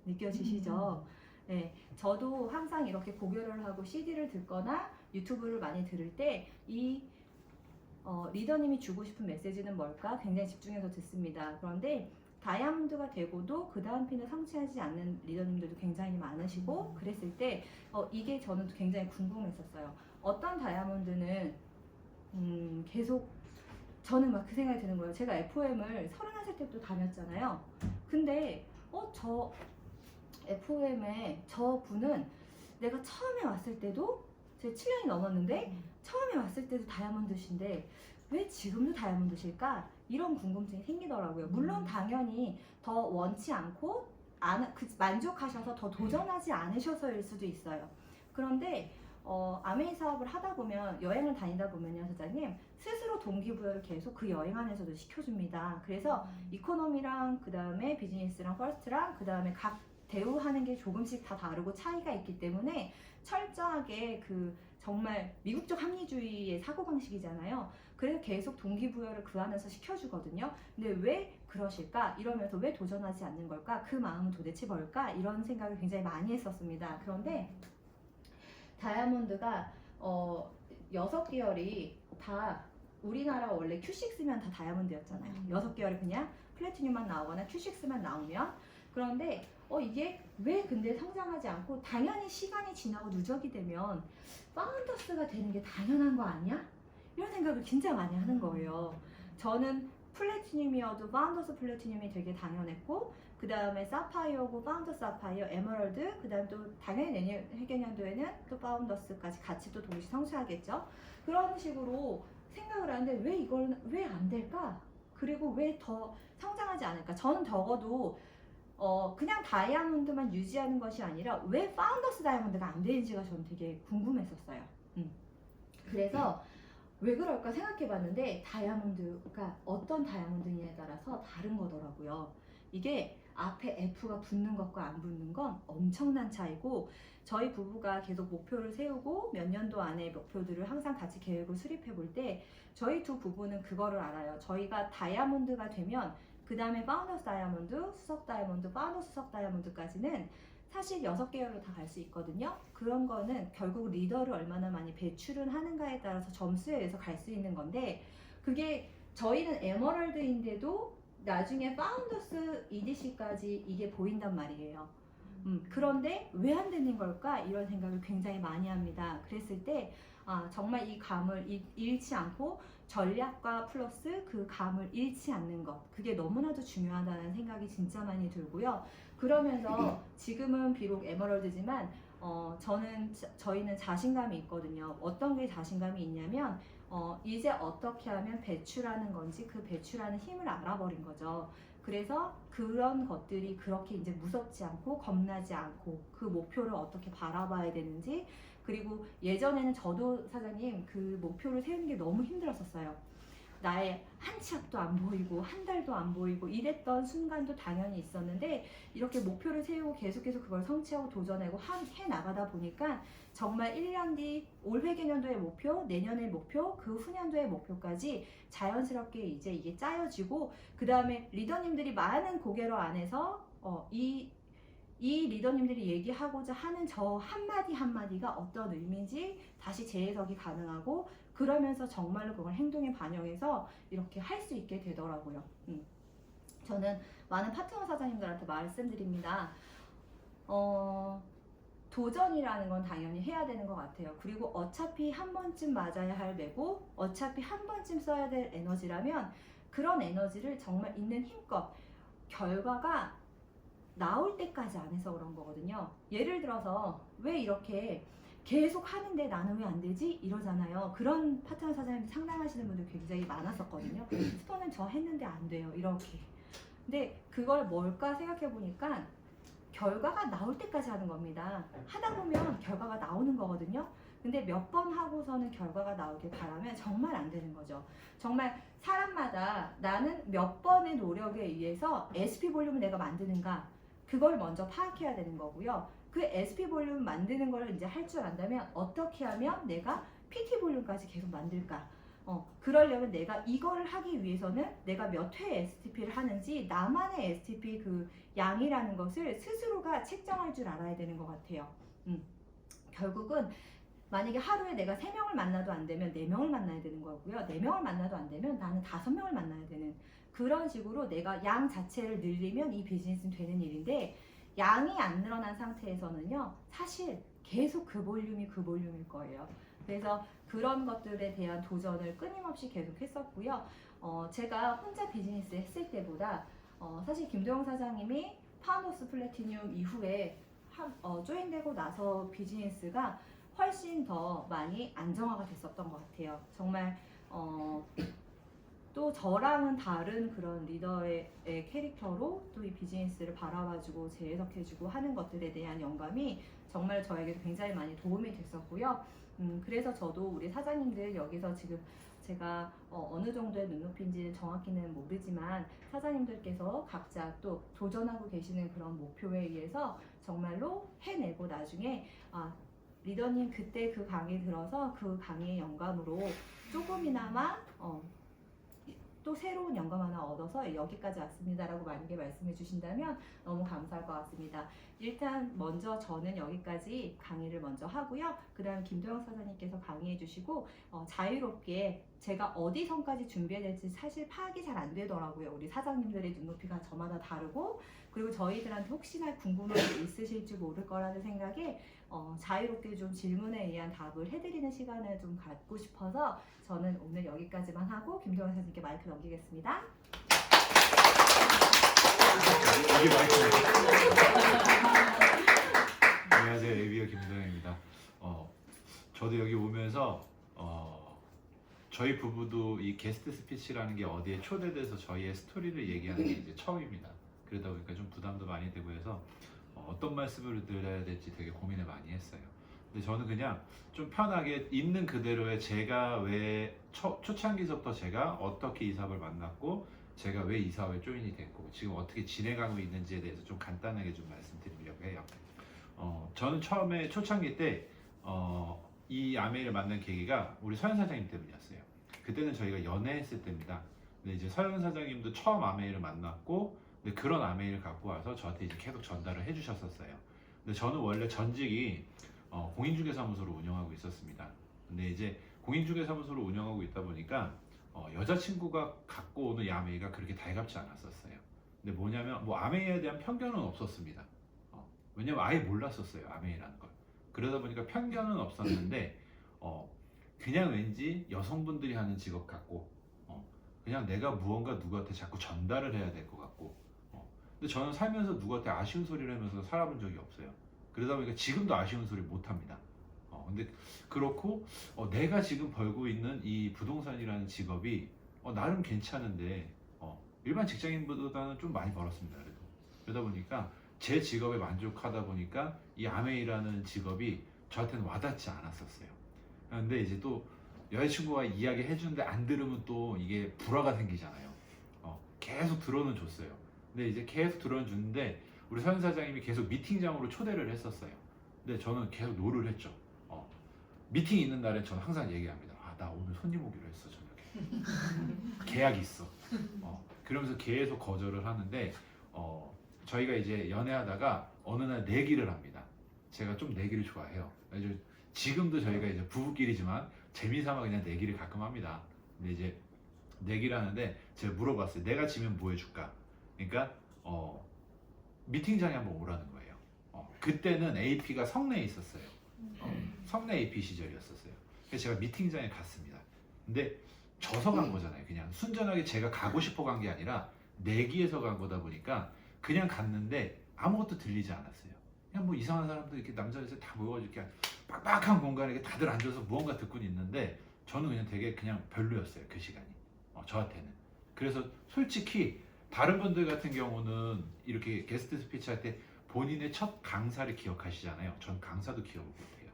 느껴지시죠? 네, 저도 항상 이렇게 고결을 하고 CD를 듣거나 유튜브를 많이 들을 때 이 리더님이 주고 싶은 메시지는 뭘까 굉장히 집중해서 듣습니다. 그런데 다이아몬드가 되고도 그 다음 핀을 성취하지 않는 리더님들도 굉장히 많으시고 그랬을 때 이게 저는 굉장히 궁금했었어요. 어떤 다이아몬드는 계속 저는 막 그 생각이 드는 거예요. 제가 FOM을 31살 때부터 다녔잖아요. 근데 저 FOM에 저 분은 내가 처음에 왔을 때도 제 7년이 넘었는데 처음에 왔을 때도 다이아몬드신데 왜 지금도 다이아몬드실까? 이런 궁금증이 생기더라고요. 물론 당연히 더 원치 않고 만족하셔서 더 도전하지 않으셔서일 수도 있어요. 그런데 아메이 사업을 하다 보면 여행을 다니다 보면요, 사장님 스스로 동기부여를 계속 그 여행 안에서도 시켜줍니다. 그래서 이코노미랑 그 다음에 비즈니스랑 퍼스트랑 그 다음에 각 대우하는 게 조금씩 다 다르고 차이가 있기 때문에 철저하게 정말 미국적 합리주의의 사고방식이잖아요. 그래서 계속 동기부여를 그 안에서 시켜주거든요. 근데 왜 그러실까? 이러면서 왜 도전하지 않는 걸까? 그 마음은 도대체 뭘까? 이런 생각을 굉장히 많이 했었습니다. 그런데 다이아몬드가 6계열이 다 우리나라 원래 Q6면 다 다이아몬드였잖아요. 6계열이 그냥 플래티늄만 나오거나 Q6만 나오면 그런데 이게 왜 근데 성장하지 않고 당연히 시간이 지나고 누적이 되면 파운더스가 되는 게 당연한 거 아니야? 이런 생각을 진짜 많이 하는 거예요. 저는 플래티늄이어도 파운더스 플래티늄이 되게 당연했고 그 다음에 사파이어고 파운더스 사파이어, 에메랄드 그 다음에 또 당연히 내년 회계년도에는 또 파운더스까지 같이 또 동시 성취하겠죠. 그런 식으로 생각을 하는데 왜 이걸 왜 안 될까? 그리고 왜 더 성장하지 않을까? 저는 적어도 그냥 다이아몬드만 유지하는 것이 아니라 왜 파운더스 다이아몬드가 안 되는지가 저는 되게 궁금했었어요. 그래서 왜 그럴까 생각해 봤는데 다이아몬드가 어떤 다이아몬드냐에 따라서 다른 거더라고요. 이게 앞에 F가 붙는 것과 안 붙는 건 엄청난 차이고 저희 부부가 계속 목표를 세우고 몇 년도 안에 목표들을 항상 같이 계획을 수립해 볼 때 저희 두 부부는 그거를 알아요. 저희가 다이아몬드가 되면 그 다음에 파운더스 다이아몬드, 수석 다이아몬드, 파운더스 수석 다이아몬드까지는 사실 6계열로 다 갈 수 있거든요. 그런 거는 결국 리더를 얼마나 많이 배출을 하는가에 따라서 점수에 의해서 갈 수 있는 건데 그게 저희는 에머럴드인데도 나중에 파운더스 EDC까지 이게 보인단 말이에요. 그런데 왜 안 되는 걸까? 이런 생각을 굉장히 많이 합니다. 그랬을 때 정말 이 감을 잃지 않고 전략과 플러스 그 감을 잃지 않는 것 그게 너무나도 중요하다는 생각이 진짜 많이 들고요. 그러면서 지금은 비록 에머럴드지만 저희는 자신감이 있거든요. 어떤 게 자신감이 있냐면 이제 어떻게 하면 배출하는 건지 그 배출하는 힘을 알아버린 거죠. 그래서 그런 것들이 그렇게 이제 무섭지 않고 겁나지 않고 그 목표를 어떻게 바라봐야 되는지 그리고 예전에는 저도 사장님 그 목표를 세우는 게 너무 힘들었었어요. 나의 한 치 앞도 안 보이고 한 달도 안 보이고 이랬던 순간도 당연히 있었는데 이렇게 목표를 세우고 계속해서 그걸 성취하고 도전하고 해 나가다 보니까 정말 1년 뒤 올 회계년도의 목표, 내년의 목표, 그 후년도의 목표까지 자연스럽게 이제 이게 짜여지고 그 다음에 리더님들이 많은 고개로 안에서 이 리더님들이 얘기하고자 하는 저 한마디 한마디가 어떤 의미인지 다시 재해석이 가능하고 그러면서 정말로 그걸 행동에 반영해서 이렇게 할 수 있게 되더라고요. 저는 많은 파트너 사장님들한테 말씀드립니다. 도전이라는 건 당연히 해야 되는 것 같아요. 그리고 어차피 한 번쯤 맞아야 할 매고 어차피 한 번쯤 써야 될 에너지라면 그런 에너지를 정말 있는 힘껏 결과가 나올 때까지 안 해서 그런 거거든요. 예를 들어서 왜 이렇게 계속 하는데 나는 왜 안 되지? 이러잖아요. 그런 파트너 사장님 상담하시는 분들 굉장히 많았었거든요. 스톤은 저 했는데 안 돼요. 이렇게. 근데 그걸 뭘까 생각해 보니까 결과가 나올 때까지 하는 겁니다. 하다 보면 결과가 나오는 거거든요. 근데 몇 번 하고서는 결과가 나오길 바라면 정말 안 되는 거죠. 정말 사람마다 나는 몇 번의 노력에 의해서 SP 볼륨을 내가 만드는가 그걸 먼저 파악해야 되는 거고요. 그 SP 볼륨 만드는 걸 이제 할 줄 안다면 어떻게 하면 내가 PT 볼륨까지 계속 만들까? 그러려면 내가 이걸 하기 위해서는 내가 몇 회 STP를 하는지 나만의 STP 그 양이라는 것을 스스로가 책정할 줄 알아야 되는 것 같아요. 결국은 만약에 하루에 내가 3명을 만나도 안 되면 4명을 만나야 되는 거고요. 4명을 만나도 안 되면 나는 5명을 만나야 되는 그런 식으로 내가 양 자체를 늘리면 이 비즈니스는 되는 일인데 양이 안 늘어난 상태에서는요. 사실 계속 그 볼륨일 거예요. 그래서 그런 것들에 대한 도전을 끊임없이 계속 했었고요. 제가 혼자 비즈니스 했을 때보다 사실 김도영 사장님이 파운더스 플래티늄 이후에 조인되고 나서 비즈니스가 훨씬 더 많이 안정화가 됐었던 것 같아요. 정말 또 저랑은 다른 그런 리더의 캐릭터로 또 이 비즈니스를 바라봐주고 재해석해주고 하는 것들에 대한 영감이 정말 저에게도 굉장히 많이 도움이 됐었고요. 그래서 저도 우리 사장님들 여기서 지금 제가 어느 정도의 눈높이인지는 정확히는 모르지만 사장님들께서 각자 또 도전하고 계시는 그런 목표에 의해서 정말로 해내고 나중에 리더님 그때 그 강의 들어서 그 강의의 영감으로 조금이나마 또 새로운 영감 하나 얻어서 여기까지 왔습니다라고 만약에 말씀해 주신다면 너무 감사할 것 같습니다. 일단 먼저 저는 여기까지 강의를 먼저 하고요. 그 다음 김도영 사장님께서 강의해 주시고 자유롭게 제가 어디 선까지 준비해야 될지 사실 파악이 잘 안 되더라고요. 우리 사장님들의 눈높이가 저마다 다르고 그리고 저희들한테 혹시나 궁금한 게 있으실지 모를 거라는 생각에 자유롭게 좀 질문에 의한 답을 해드리는 시간을 좀 갖고 싶어서 저는 오늘 여기까지만 하고 김도영 사장님께 마이크 넘기겠습니다. 여기 마이크. 안녕하세요. 에비어 김도영입니다. 저도 여기 오면서 저희 부부도 이 게스트 스피치라는 게 어디에 초대돼서 저희의 스토리를 얘기하는 게 이제 처음입니다. 그러다 보니까 좀 부담도 많이 되고 해서 어떤 말씀을 드려야 될지 되게 고민을 많이 했어요. 근데 저는 그냥 좀 편하게 있는 그대로의 제가 왜 초창기부터 제가 어떻게 이 사업을 만났고 제가 왜 이 사업에 조인이 됐고 지금 어떻게 진행하고 있는지에 대해서 좀 간단하게 좀 말씀드리려고 해요. 저는 처음에 초창기 때 이 아메이를 만난 계기가 우리 서현 사장님 때문이었어요. 그때는 저희가 연애했을 때입니다. 근데 이제 서현 사장님도 처음 아메이를 만났고 근데 그런 아메이를 갖고 와서 저한테 이제 계속 전달을 해주셨었어요. 근데 저는 원래 전직이 공인중개사무소를 운영하고 있었습니다. 근데 이제 공인중개사무소를 운영하고 있다 보니까 여자친구가 갖고 오는 이 아메이가 그렇게 달갑지 않았었어요. 근데 뭐냐면 뭐 아메이에 대한 편견은 없었습니다. 왜냐면 아예 몰랐었어요 아메이라는 걸. 그러다 보니까 편견은 없었는데 그냥 왠지 여성분들이 하는 직업 같고 그냥 내가 무언가 누구한테 자꾸 전달을 해야 될 것 같고 근데 저는 살면서 누구한테 아쉬운 소리를 하면서 살아본 적이 없어요. 그러다 보니까 지금도 아쉬운 소리 못 합니다. 근데 그렇고 내가 지금 벌고 있는 이 부동산이라는 직업이 나름 괜찮은데 일반 직장인보다는 좀 많이 벌었습니다. 그래도 그러다 보니까 제 직업에 만족하다 보니까 이 아메이라는 직업이 저한테는 와닿지 않았었어요. 근데 이제 또 여자친구가 이야기 해주는데 안 들으면 또 이게 불화가 생기잖아요. 계속 들어는 줬어요. 근데 이제 계속 들어는 줬는데 우리 서현 사장님이 계속 미팅장으로 초대를 했었어요. 근데 저는 계속 노를 했죠. 미팅 있는 날에 저는 항상 얘기합니다. 나 오늘 손님 오기로 했어 저녁에. 계약이 있어. 그러면서 계속 거절을 하는데 저희가 이제 연애하다가 어느 날 내기를 합니다. 제가 좀 내기를 좋아해요. 지금도 저희가 이제 부부끼리지만 재미삼아 그냥 내기를 가끔 합니다. 근데 이제 내기를 하는데 제가 물어봤어요. 내가 지면 뭐 해줄까? 그러니까 미팅장에 한번 오라는 거예요. 그때는 AP가 성내에 있었어요. 성내 AP 시절이었었어요. 그래서 제가 미팅장에 갔습니다. 근데 져서 간 거잖아요. 그냥 순전하게 제가 가고 싶어 간 게 아니라 내기에서 간 거다 보니까 그냥 갔는데 아무것도 들리지 않았어요. 그냥 뭐 이상한 사람들 이렇게 남자 여자 다 모여가지고 이렇게 빡빡한 공간에 이렇게 다들 앉아서 무언가 듣고 있는데 저는 그냥 되게 그냥 별로였어요. 그 시간이 저한테는. 그래서 솔직히 다른 분들 같은 경우는 이렇게 게스트 스피치 할 때 본인의 첫 강사를 기억하시잖아요. 전 강사도 기억을 못해요.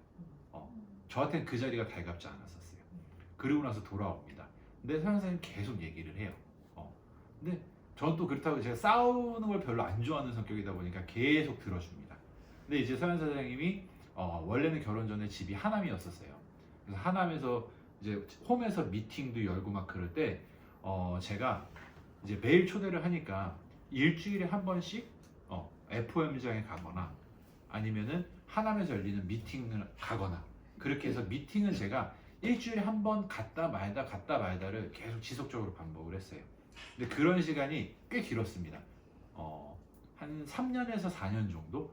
저한테는 그 자리가 달갑지 않았었어요. 그리고 나서 돌아옵니다. 근데 서현 선생님 계속 얘기를 해요. 근데 저는 또 그렇다고 제가 싸우는 걸 별로 안 좋아하는 성격이다 보니까 계속 들어줍니다. 근데 이제 서현 사장님이 원래는 결혼 전에 집이 하남이었었어요. 그래서 하남에서 이제 홈에서 미팅도 열고 막 그럴 때 제가 이제 매일 초대를 하니까 일주일에 한 번씩 FOM장에 가거나 아니면은 하남에서 열리는 미팅을 가거나 그렇게 해서 미팅은 제가 일주일에 한 번 갔다 말다를 계속 지속적으로 반복을 했어요. 근데 그런 시간이 꽤 길었습니다. 한 3년에서 4년 정도?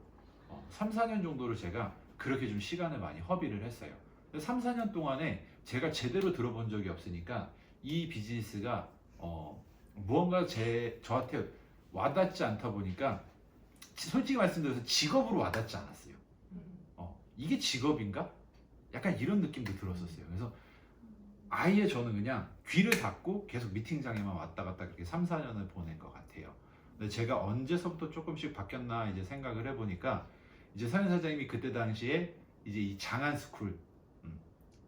3, 4년 정도를 제가 그렇게 좀 시간을 많이 허비를 했어요. 3, 4년 동안에 제가 제대로 들어본 적이 없으니까 이 비즈니스가 무언가 저한테 와닿지 않다 보니까 솔직히 말씀드려서 직업으로 와닿지 않았어요. 이게 직업인가? 약간 이런 느낌도 들었었어요. 그래서 아예 저는 그냥 귀를 닫고 계속 미팅장에만 왔다 갔다 그렇게 3, 4년을 보낸 것 같아요. 근데 제가 언제서부터 조금씩 바뀌었나 이제 생각을 해보니까 이제 서현 사장님이 그때 당시에 이제 이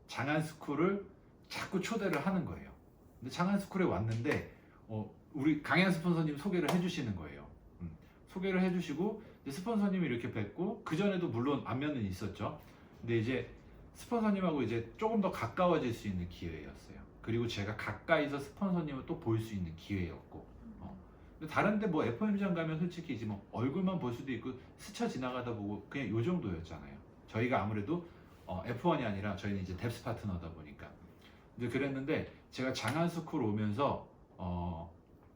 장안스쿨을 자꾸 초대를 하는 거예요. 근데 장안스쿨에 왔는데 우리 강현 스폰서님 소개를 해주시는 거예요. 소개를 해주시고 이제 스폰서님이 이렇게 뵙고 그 전에도 물론 안면은 있었죠. 근데 이제 스폰서님하고 이제 조금 더 가까워질 수 있는 기회였어요. 그리고 제가 가까이서 스폰서님을 또 볼 수 있는 기회였고, 근데 다른데 뭐 FM장 가면 솔직히 이제 뭐 얼굴만 볼 수도 있고 스쳐 지나가다 보고 그냥 요 정도였잖아요. 저희가 아무래도 F1이 아니라 저희는 이제 뎁스 파트너다 보니까. 근데 그랬는데 제가 장안스쿨 오면서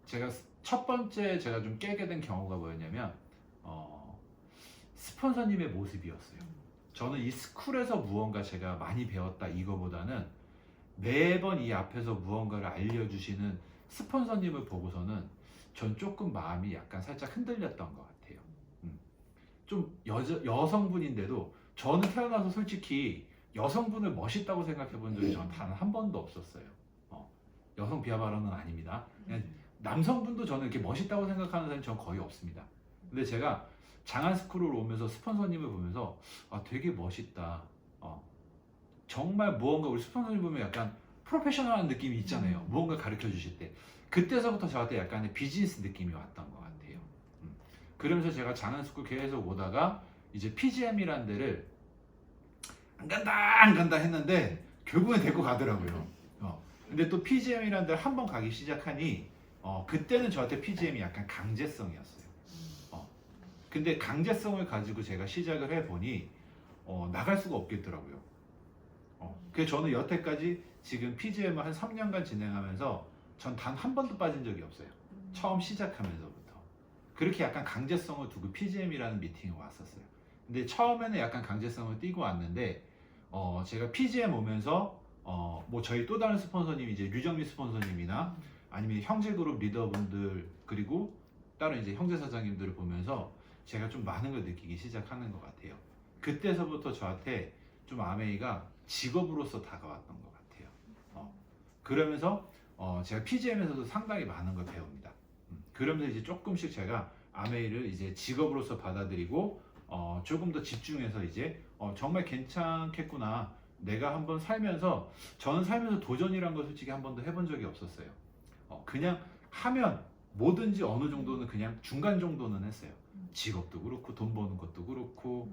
제가 첫 번째 제가 좀 깨게 된 경우가 뭐였냐면 스폰서님의 모습이었어요. 저는 이 스쿨에서 무언가 제가 많이 배웠다 이거보다는 매번 이 앞에서 무언가를 알려주시는 스폰서님을 보고서는 전 조금 마음이 약간 살짝 흔들렸던 것 같아요. 좀 여성분인데도 저는 태어나서 솔직히 여성분을 멋있다고 생각해 본 적이 저는 단 한 번도 없었어요. 여성 비하 발언은 아닙니다. 그냥 남성분도 저는 이렇게 멋있다고 생각하는 사람이 저는 거의 없습니다. 근데 제가 장안스쿨을 오면서 스폰서님을 보면서 되게 멋있다. 정말 무언가 우리 스폰서님 보면 약간 프로페셔널한 느낌이 있잖아요. 무언가 가르쳐 주실 때. 그때서부터 저한테 약간의 비즈니스 느낌이 왔던 것 같아요. 그러면서 제가 장안스쿨 계속 오다가 이제 PGM이라는 데를 안 간다 했는데 결국엔 데리고 가더라고요. 근데 또 PGM이라는 데를 한 번 가기 시작하니 그때는 저한테 PGM이 약간 강제성이었어요. 근데 강제성을 가지고 제가 시작을 해보니 나갈 수가 없겠더라고요. 그래서 저는 여태까지 지금 PGM을 한 3년간 진행하면서 전 단 한 번도 빠진 적이 없어요. 처음 시작하면서부터. 그렇게 약간 강제성을 두고 PGM이라는 미팅에 왔었어요. 근데 처음에는 약간 강제성을 띠고 왔는데 제가 PGM 오면서 뭐 저희 또 다른 스폰서님 이제 류정미 스폰서님이나 아니면 형제그룹 리더분들 그리고 다른 이제 형제 사장님들을 보면서 제가 좀 많은 걸 느끼기 시작하는 것 같아요. 그때서부터 저한테 좀 아메이가 직업으로서 다가왔던 것 같아요. 그러면서 제가 PGM에서도 상당히 많은 걸 배웁니다. 그러면서 이제 조금씩 제가 아메이를 이제 직업으로서 받아들이고 조금 더 집중해서 이제 정말 괜찮겠구나. 내가 한번 살면서 저는 살면서 도전이란 걸 솔직히 한 번도 해본 적이 없었어요. 그냥 하면 뭐든지 어느 정도는 그냥 중간 정도는 했어요. 직업도 그렇고 돈 버는 것도 그렇고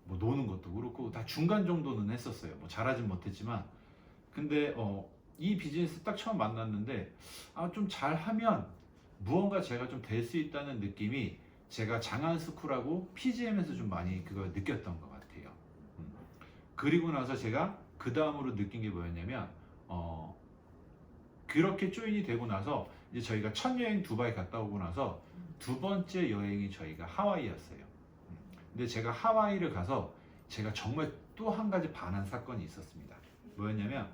뭐 노는 것도 그렇고 다 중간 정도는 했었어요. 뭐 잘하진 못했지만 근데 이 비즈니스 딱 처음 만났는데 좀 잘하면 무언가 제가 좀 될 수 있다는 느낌이 제가 장안스쿨하고 PGM에서 좀 많이 그걸 느꼈던 것 같아요. 그리고 나서 제가 그 다음으로 느낀 게 뭐였냐면 그렇게 조인이 되고 나서 이제 저희가 첫 여행 두바이 갔다 오고 나서 두 번째 여행이 저희가 하와이였어요. 근데 제가 하와이를 가서 제가 정말 또 한 가지 반한 사건이 있었습니다. 뭐였냐면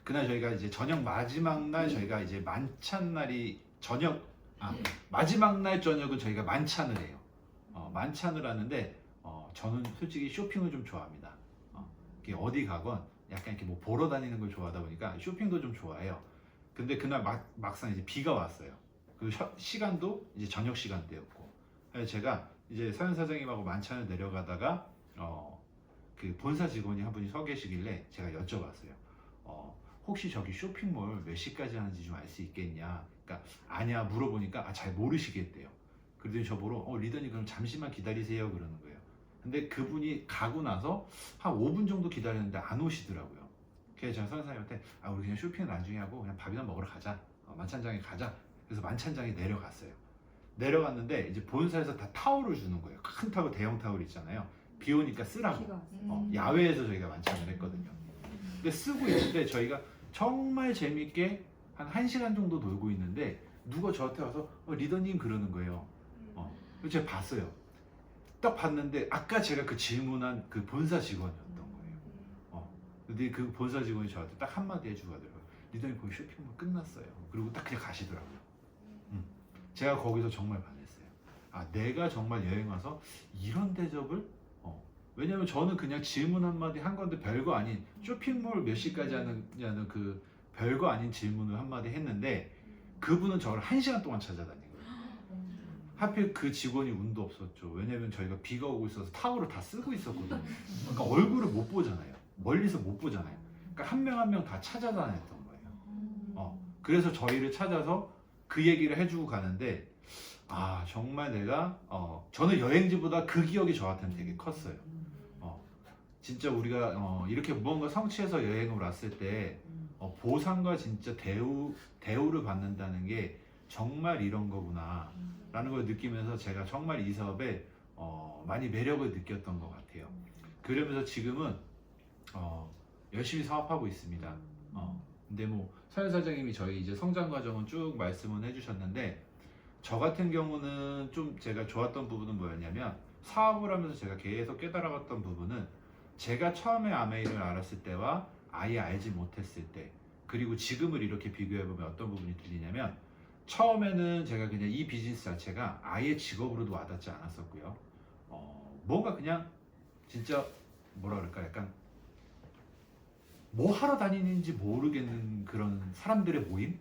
그날 저희가 이제 저녁 마지막 날 저희가 이제 만찬 날이 마지막 날 저녁은 저희가 만찬을 해요. 만찬을 하는데 저는 솔직히 쇼핑을 좀 좋아합니다. 어디 가건 약간 이렇게 뭐 보러 다니는 걸 좋아하다 보니까 쇼핑도 좀 좋아해요. 근데 그날 막상 이제 비가 왔어요. 그 시간도 이제 저녁 시간대였고. 그래서 제가 이제 서현 사장님하고 만찬을 내려가다가 그 본사 직원이 한 분이 서 계시길래 제가 여쭤봤어요. 혹시 저기 쇼핑몰 몇 시까지 하는지 좀 알 수 있겠냐? 그러니까 아냐 물어보니까 잘 모르시겠대요. 그러더니 저보러 리더님 그럼 잠시만 기다리세요 그러는 거예요. 근데 그분이 가고 나서 한 5분 정도 기다렸는데 안 오시더라고요. 그래서 제가 선생님한테 우리 그냥 쇼핑 나중에 하고 그냥 밥이나 먹으러 가자. 만찬장에 가자. 그래서 만찬장에 내려갔어요. 내려갔는데 이제 본사에서 다 타올을 주는 거예요. 큰 타올, 대형 타올 있잖아요. 비 오니까 쓰라고. 비가 왔어요. 야외에서 저희가 만찬을 했거든요. 근데 쓰고 있을 때 저희가 정말 재밌게 한 1시간 정도 놀고 있는데 누가 저한테 와서 리더님 그러는 거예요. 그래서 제가 봤어요. 딱 봤는데 아까 제가 그 질문한 그 본사 직원이었던 거예요. 근데 그 본사 직원이 저한테 딱 한마디 해주고 하더라고요. 리더님 거기 쇼핑몰 끝났어요. 그리고 딱 그냥 가시더라고요. 제가 거기서 정말 반했어요. 아, 내가 정말 여행 와서 이런 대접을 왜냐면 저는 그냥 질문 한마디 한 건데 별거 아닌 쇼핑몰 몇 시까지 하느냐는 그 별거 아닌 질문을 한마디 했는데 그분은 저를 1시간 동안 찾아다닌 거예요. 하필 그 직원이 운도 없었죠. 왜냐면 저희가 비가 오고 있어서 타월을 다 쓰고 있었거든요. 그러니까 얼굴을 못 보잖아요. 멀리서 못 보잖아요. 그러니까 한 명 한 명 다 찾아다녔던 거예요. 그래서 저희를 찾아서 그 얘기를 해주고 가는데 아 정말 내가 저는 여행지보다 그 기억이 저한테는 되게 컸어요. 진짜 우리가 이렇게 무언가 성취해서 여행을 왔을 때 보상과 진짜 대우를 받는다는 게 정말 이런 거구나 라는 걸 느끼면서 제가 정말 이 사업에 많이 매력을 느꼈던 것 같아요. 그러면서 지금은 열심히 사업하고 있습니다. 근데 뭐 서현 사장님이 저희 이제 성장 과정은 쭉 말씀은 해주셨는데 저 같은 경우는 좀 제가 좋았던 부분은 뭐였냐면 사업을 하면서 제가 계속 깨달아갔던 부분은 제가 처음에 아메이를 알았을 때와 아예 알지 못했을 때 그리고 지금을 이렇게 비교해보면 어떤 부분이 들리냐면 처음에는 제가 그냥 이 비즈니스 자체가 아예 직업으로도 와닿지 않았었고요. 뭔가 그냥 진짜 뭐라 그럴까 약간 뭐 하러 다니는지 모르겠는 그런 사람들의 모임?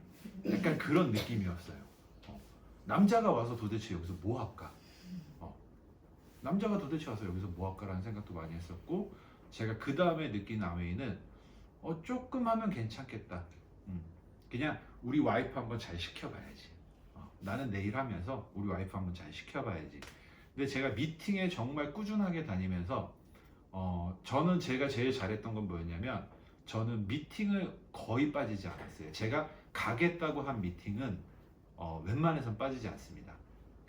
약간 그런 느낌이었어요. 남자가 와서 도대체 여기서 뭐 할까? 남자가 도대체 와서 여기서 뭐 할까라는 생각도 많이 했었고 제가 그 다음에 느낀 아메이는 조금 하면 괜찮겠다. 그냥 우리 와이프 한번 잘 시켜봐야지. 나는 내일 하면서 우리 와이프 한번 잘 시켜봐야지. 근데 제가 미팅에 정말 꾸준하게 다니면서 저는 제가 제일 잘했던 건 뭐였냐면 저는 미팅을 거의 빠지지 않았어요. 제가 가겠다고 한 미팅은 웬만해선 빠지지 않습니다.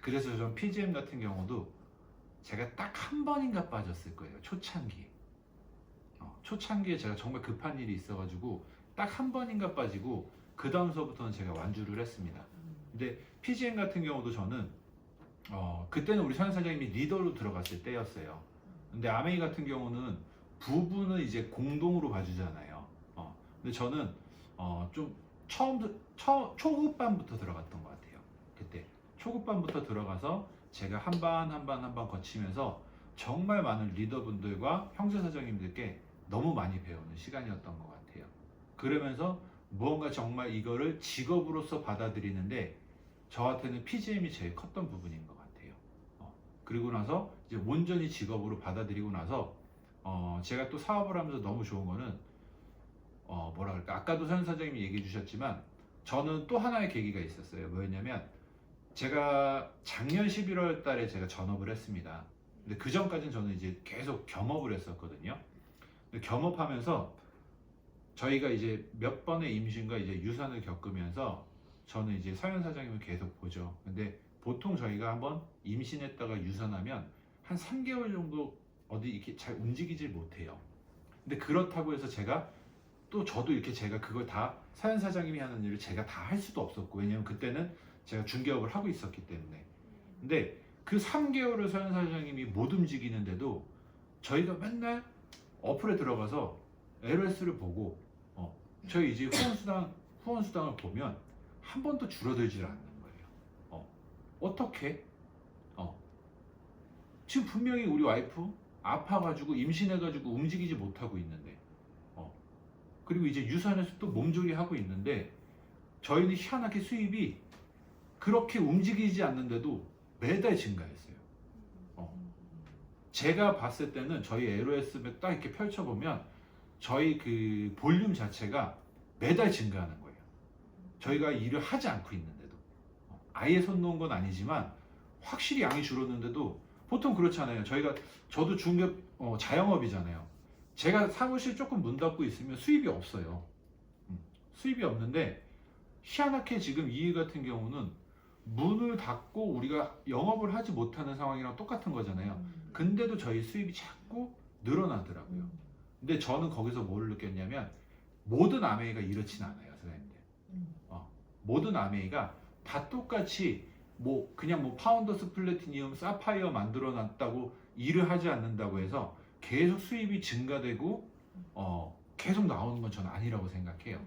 그래서 전 PGM 같은 경우도 제가 딱 한 번인가 빠졌을 거예요. 초창기에. 초창기에 제가 정말 급한 일이 있어가지고 딱 한 번인가 빠지고 그 다음서부터는 제가 완주를 했습니다. 근데 PGM 같은 경우도 저는 그때는 우리 서현 사장님이 리더로 들어갔을 때였어요. 근데 아메이 같은 경우는 부부는 이제 공동으로 봐주잖아요. 근데 저는 좀 초급반부터 들어갔던 것 같아요. 그때 초급반부터 들어가서 제가 한 반 거치면서 정말 많은 리더분들과 형제 사장님들께 너무 많이 배우는 시간이었던 것 같아요. 그러면서 무언가 정말 이거를 직업으로서 받아들이는데 저한테는 PGM이 제일 컸던 부분인 것 같아요. 그리고 나서 이제 온전히 직업으로 받아들이고 나서 제가 또 사업을 하면서 너무 좋은 거는 뭐라 그럴까 아까도 선 사장님이 얘기해 주셨지만 저는 또 하나의 계기가 있었어요. 뭐였냐면 제가 작년 11월 달에 제가 전업을 했습니다. 근데 그 전까지는 저는 이제 계속 겸업을 했었거든요. 근데 겸업하면서 저희가 이제 몇 번의 임신과 이제 유산을 겪으면서 저는 이제 서현 사장님을 계속 보죠. 근데 보통 저희가 한번 임신했다가 유산하면 한 3개월 정도 어디 이렇게 잘 움직이질 못해요. 근데 그렇다고 해서 제가 또 저도 이렇게 제가 그걸 다 서현 사장님이 하는 일을 제가 다 할 수도 없었고 왜냐면 그때는 제가 중개업을 하고 있었기 때문에. 근데 그 3개월을 서현 사장님이 못 움직이는데도 저희가 맨날 어플에 들어가서 LS를 보고 저희 이제 후원수당을 보면 한 번도 줄어들질 않는 거예요. 어떻게? 지금 분명히 우리 와이프 아파가지고 임신해가지고 움직이지 못하고 있는데 그리고 이제 유산에서 또 몸조리 하고 있는데 저희는 희한하게 수입이 그렇게 움직이지 않는데도 매달 증가했어요. 제가 봤을 때는 저희 LOS 딱 이렇게 펼쳐보면 저희 그 볼륨 자체가 매달 증가하는 거예요. 저희가 일을 하지 않고 있는데도 아예 손 놓은 건 아니지만 확실히 양이 줄었는데도 보통 그렇잖아요. 저도 중개업 자영업이잖아요. 제가 사무실 조금 문 닫고 있으면 수입이 없어요. 수입이 없는데 희한하게 지금 이 일 같은 경우는 문을 닫고 우리가 영업을 하지 못하는 상황이랑 똑같은 거잖아요. 근데도 저희 수입이 자꾸 늘어나더라고요. 근데 저는 거기서 뭘 느꼈냐면 모든 아메이가 이렇진 않아요, 선생님들. 모든 아메이가 다 똑같이 뭐 그냥 뭐 파운더스 플래티니움, 사파이어 만들어 놨다고 일을 하지 않는다고 해서 계속 수입이 증가되고 계속 나오는 건 저는 아니라고 생각해요.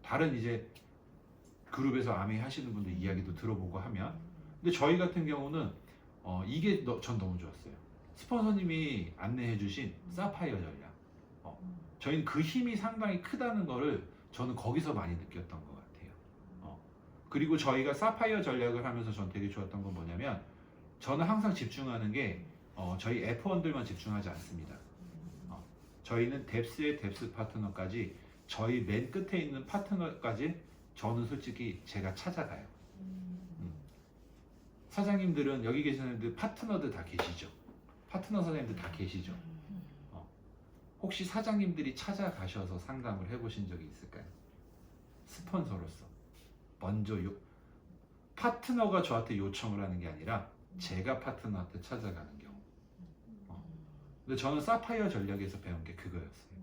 다른 이제 그룹에서 아메이 하시는 분들 이야기도 들어보고 하면, 근데 저희 같은 경우는 이게 전 너무 좋았어요. 스폰서님이 안내해 주신 사파이어 전략. 저희는 그 힘이 상당히 크다는 거를 저는 거기서 많이 느꼈던 것 같아요. 그리고 저희가 사파이어 전략을 하면서 전 되게 좋았던 건 뭐냐면, 저는 항상 집중하는 게 저희 F1들만 집중하지 않습니다. 저희는 뎁스의 뎁스 파트너까지, 저희 맨 끝에 있는 파트너까지 저는 솔직히 제가 찾아가요. 사장님들은 여기 계시는 파트너들 다 계시죠? 파트너 사장님들 다 계시죠? 혹시 사장님들이 찾아가셔서 상담을 해보신 적이 있을까요? 스폰서로서 먼저 파트너가 저한테 요청을 하는 게 아니라 제가 파트너한테 찾아가는 경우. 근데 저는 사파이어 전략에서 배운 게 그거였어요.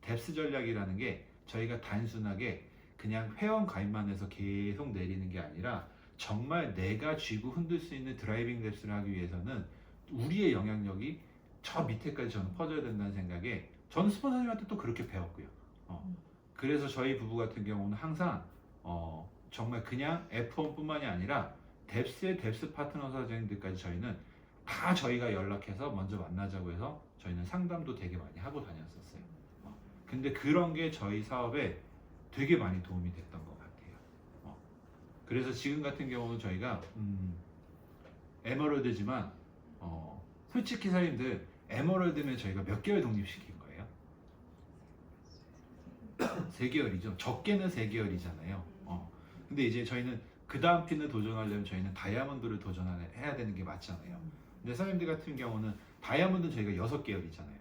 뎁스 전략이라는 게 저희가 단순하게 그냥 회원 가입만 해서 계속 내리는 게 아니라, 정말 내가 쥐고 흔들 수 있는 드라이빙 뎁스를 하기 위해서는 우리의 영향력이 저 밑에까지 저는 퍼져야 된다는 생각에, 저는 스폰서님한테 또 그렇게 배웠고요. 그래서 저희 부부 같은 경우는 항상 정말 그냥 F1뿐만이 아니라 뎁스의 뎁스 파트너 사장님들까지 저희는 다 저희가 연락해서 먼저 만나자고 해서 저희는 상담도 되게 많이 하고 다녔었어요. 근데 그런 게 저희 사업에 되게 많이 도움이 됐던 것 같아요. 그래서 지금 같은 경우는 저희가 에머럴드지만 솔직히 사장님들, 에머럴드면 저희가 몇 개월 독립시킨 거예요? 3개월이죠. 적게는 3개월이잖아요. 근데 이제 저희는 그 다음 핀을 도전하려면 저희는 다이아몬드를 도전해야 되는 게 맞잖아요. 근데 사장님들 같은 경우는 다이아몬드는 저희가 6개월이잖아요.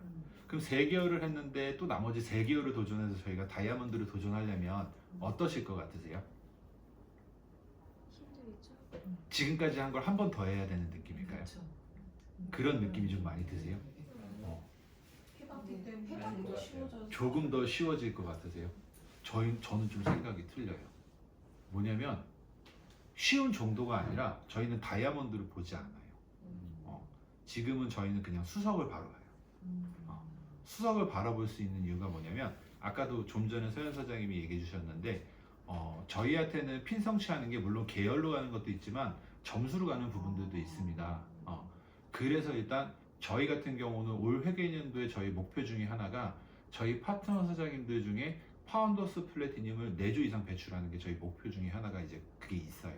그럼 3개월을 했는데 또 나머지 3개월을 도전해서 저희가 다이아몬드를 도전하려면 어떠실 것 같으세요? 힘들겠죠? 지금까지 한 걸 한 번 더 해야 되는 느낌일까요? 그런 느낌이 좀 많이 드세요? 해방이 더 쉬워져서 조금 더 쉬워질 것 같으세요? 저는 좀 생각이 틀려요. 뭐냐면 쉬운 정도가 아니라 저희는 다이아몬드를 보지 않아요. 지금은 저희는 그냥 수석을 바로 봐요. 수석을 바라볼 수 있는 이유가 뭐냐면, 아까도 좀 전에 서현 사장님이 얘기해 주셨는데, 저희한테는 핀 성취하는 게 물론 계열로 가는 것도 있지만 점수로 가는 부분들도 있습니다. 그래서 일단 저희 같은 경우는 올 회계년도에 저희 목표 중에 하나가, 저희 파트너 사장님들 중에 파운더스 플래티늄을 4주 이상 배출하는 게 저희 목표 중에 하나가 이제 그게 있어요.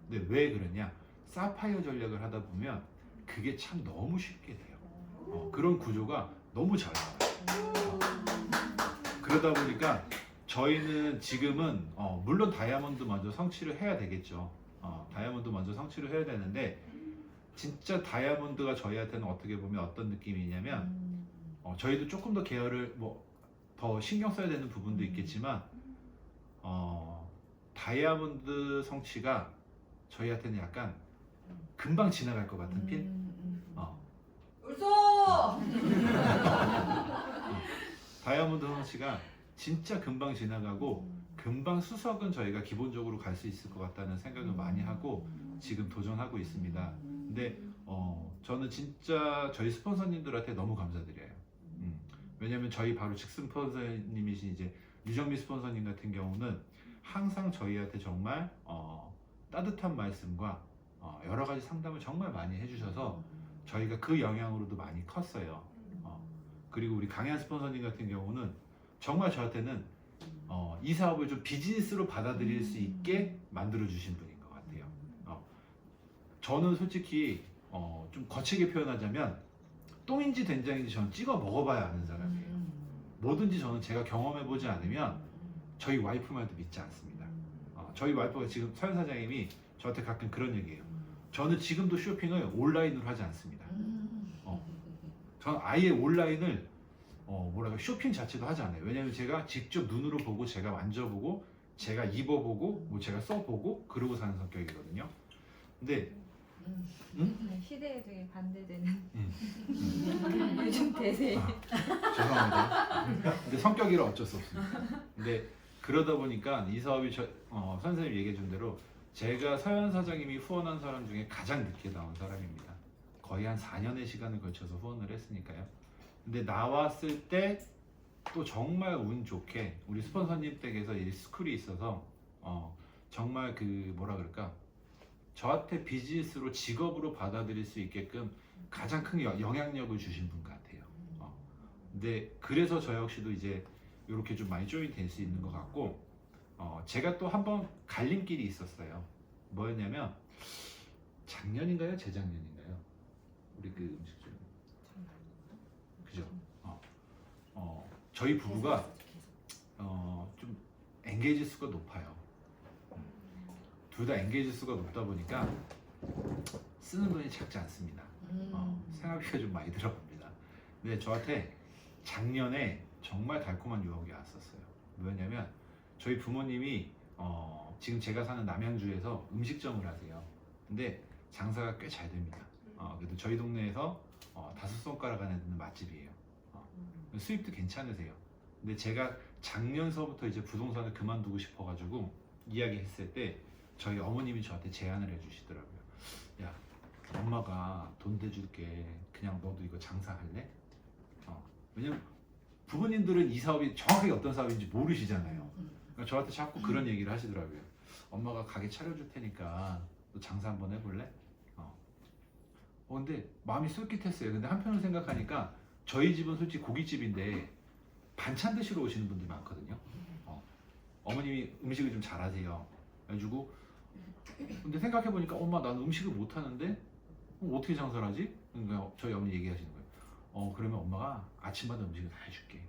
근데 왜 그러냐? 사파이어 전략을 하다 보면 그게 참 너무 쉽게 돼요. 그런 구조가 너무 잘 나와요. 그러다 보니까 저희는 지금은 물론 다이아몬드 먼저 성취를 해야 되겠죠. 다이아몬드 먼저 성취를 해야 되는데, 진짜 다이아몬드가 저희한테는 어떻게 보면 어떤 느낌이냐면, 저희도 조금 더 계열을 더 신경 써야 되는 부분도 있겠지만, 다이아몬드 성취가 저희한테는 약간 금방 지나갈 것 같은 핀? 울소! 다이아몬드 성취가 진짜 금방 지나가고, 금방 수석은 저희가 기본적으로 갈 수 있을 것 같다는 생각을 많이 하고 지금 도전하고 있습니다. 근데 저는 진짜 저희 스폰서님들한테 너무 감사드려요. 왜냐면 저희 바로 직승 스폰서님이신 이제 유정미 스폰서님 같은 경우는 항상 저희한테 정말 따뜻한 말씀과 여러 가지 상담을 정말 많이 해주셔서 저희가 그 영향으로도 많이 컸어요. 그리고 우리 강현 스폰서님 같은 경우는 정말 저한테는 이 사업을 좀 비즈니스로 받아들일 수 있게 만들어 주신 분인 것 같아요. 저는 솔직히 좀 거칠게 표현하자면 똥인지 된장인지 저는 찍어 먹어봐야 아는 사람이에요. 뭐든지 저는 제가 경험해보지 않으면 저희 와이프 말도 믿지 않습니다. 저희 와이프가 지금 서현 사장님이 저한테 가끔 그런 얘기해요. 저는 지금도 쇼핑을 온라인으로 하지 않습니다. 저는 아예 온라인을 쇼핑 자체도 하지 않아요. 왜냐하면 제가 직접 눈으로 보고 제가 만져보고 제가 입어보고 뭐 제가 써보고 그러고 사는 성격이거든요. 근데 네, 시대에 되게 반대되는 음. 요즘 대세. 죄송합니다. 근데 성격이라 어쩔 수 없습니다. 근데 그러다 보니까 이 사업이 선생님 얘기해 준 대로 제가 서현 사장님이 후원한 사람 중에 가장 늦게 나온 사람입니다. 거의 한 4년의 시간을 걸쳐서 후원을 했으니까요. 근데 나왔을 때 또 정말 운 좋게 우리 스폰서님 댁에서 이 스쿨이 있어서 정말 그 뭐라 그럴까 저한테 비즈니스로 직업으로 받아들일 수 있게끔 가장 큰 영향력을 주신 분 같아요. 근데 그래서 저 역시도 이제 이렇게 좀 많이 조인이 될 수 있는 것 같고 제가 또 한 번 갈림길이 있었어요. 뭐였냐면 작년인가요? 재작년인가요? 우리 그 음식점 그죠? 저희 부부가 좀 엔게이지 수가 높아요. 둘 다 엔게이지 수가 높다 보니까 쓰는 돈이 작지 않습니다. 생활비가 좀 많이 들어갑니다. 근데 저한테 작년에 정말 달콤한 유혹이 왔었어요. 뭐였냐면 저희 부모님이 지금 제가 사는 남양주에서 음식점을 하세요. 근데 장사가 꽤 잘 됩니다. 그래도 저희 동네에서 5손가락 안에 드는 맛집이에요. 수입도 괜찮으세요. 근데 제가 작년서부터 이제 부동산을 그만두고 싶어가지고 이야기했을 때 저희 어머님이 저한테 제안을 해주시더라고요. 야, 엄마가 돈 대줄게. 그냥 너도 이거 장사할래? 왜냐면 부모님들은 이 사업이 정확하게 어떤 사업인지 모르시잖아요. 그러니까 저한테 자꾸 그런 얘기를 하시더라고요. 엄마가 가게 차려줄 테니까 너 장사 한번 해볼래? 근데 마음이 쏠깃했어요. 근데 한편으로 생각하니까 저희 집은 솔직히 고깃집인데 반찬 드시러 오시는 분들이 많거든요. 어머님이 음식을 좀 잘하세요. 그래가지고 근데 생각해보니까 엄마 나는 음식을 못하는데 어떻게 장사를 하지? 그러니까 저희 어머니 얘기하시는 거예요. 그러면 엄마가 아침마다 음식을 다 해줄게.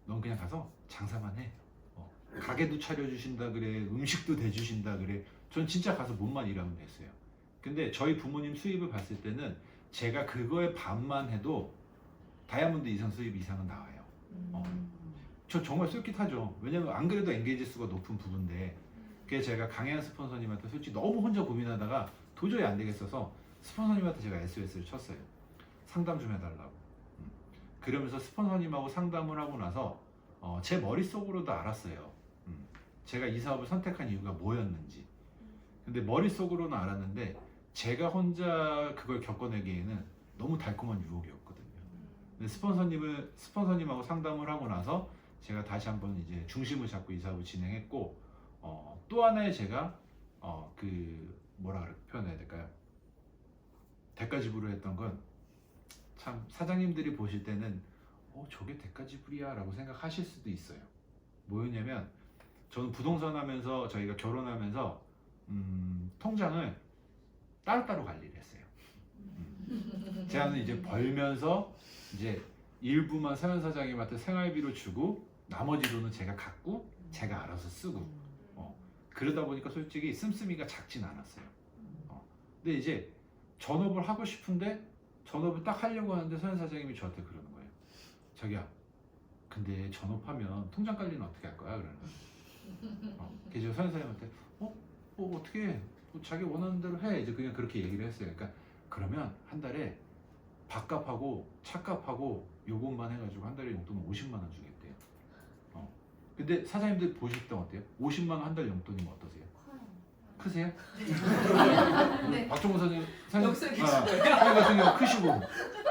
넌 그냥 가서 장사만 해. 가게도 차려주신다 그래. 음식도 대주신다 그래. 전 진짜 가서 몸만 일하면 됐어요. 근데 저희 부모님 수입을 봤을 때는 제가 그거의 반만 해도 다이아몬드 이상 수입 이상은 나와요. 저 정말 쏠깃하죠. 왜냐면 안 그래도 엔게이지 수가 높은 부분인데 그게 제가 강혜한 스폰서님한테 솔직히 너무 혼자 고민하다가 도저히 안 되겠어서 스폰서님한테 제가 SOS를 쳤어요. 상담 좀 해달라고. 그러면서 스폰서님하고 상담을 하고 나서 제 머릿속으로도 알았어요. 제가 이 사업을 선택한 이유가 뭐였는지. 근데 머릿속으로는 알았는데 제가 혼자 그걸 겪어내기에는 너무 달콤한 유혹이었거든요. 근데 스폰서님하고 상담을 하고 나서 제가 다시 한번 이제 중심을 잡고 이 사업을 진행했고 또 하나의 제가 그 뭐라 표현해야 될까요? 대가지불을 했던 건 참 사장님들이 보실 때는 저게 대가지불이야 라고 생각하실 수도 있어요. 뭐였냐면 저는 부동산 하면서 저희가 결혼하면서 통장을 따로따로 관리를 했어요. 제가는 이제 벌면서 이제 일부만 서현 사장님한테 생활비로 주고 나머지 돈은 제가 갖고 제가 알아서 쓰고 그러다 보니까 솔직히 씀씀이가 작진 않았어요. 근데 이제 전업을 하고 싶은데 전업을 딱 하려고 하는데 서현 사장님이 저한테 그러는 거예요. 자기야, 근데 전업하면 통장 관리는 어떻게 할 거야? 그러는 거예요. 그래서 서현 사장님한테 어떻게 해? 자기 원하는 대로 해. 이제 그냥 그렇게 얘기를 했어요. 그러니까 그러면 한 달에 밥값하고 차값하고 요것만 해가지고 한 달에 용돈 50만 원 주겠대요. 근데 사장님들 보실 때 어때요? 50만 원 한 달 용돈이면 어떠세요? 크세요? 네. 박종호 사장님 역습 사장님 같은 경우 크시고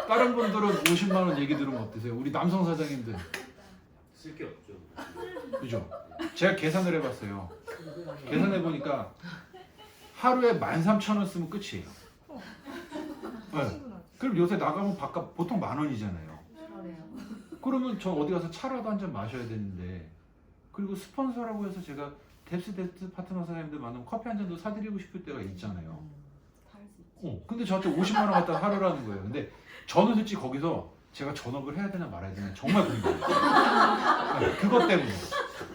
다른 분들은 50만 원 얘기 들으면 어떠세요? 우리 남성 사장님들 쓸 게 없죠. 그죠? 제가 계산을 해봤어요. 계산해 보니까 하루에 13,000원 쓰면 끝이에요. 네. 그럼 요새 나가면 밥값 보통 10,000원이잖아요. 그러네요. 그러면 저 어디 가서 차라도 한 잔 마셔야 되는데 그리고 스폰서라고 해서 제가 뎁스 파트너 사장님들 많으면 커피 한 잔도 사드리고 싶을 때가 있잖아요. 근데 저한테 50만 원 갖다 사려라는 거예요. 근데 저는 솔직히 거기서 제가 전업을 해야 되나 말아야 되나 정말 고민돼요. 그것 때문에.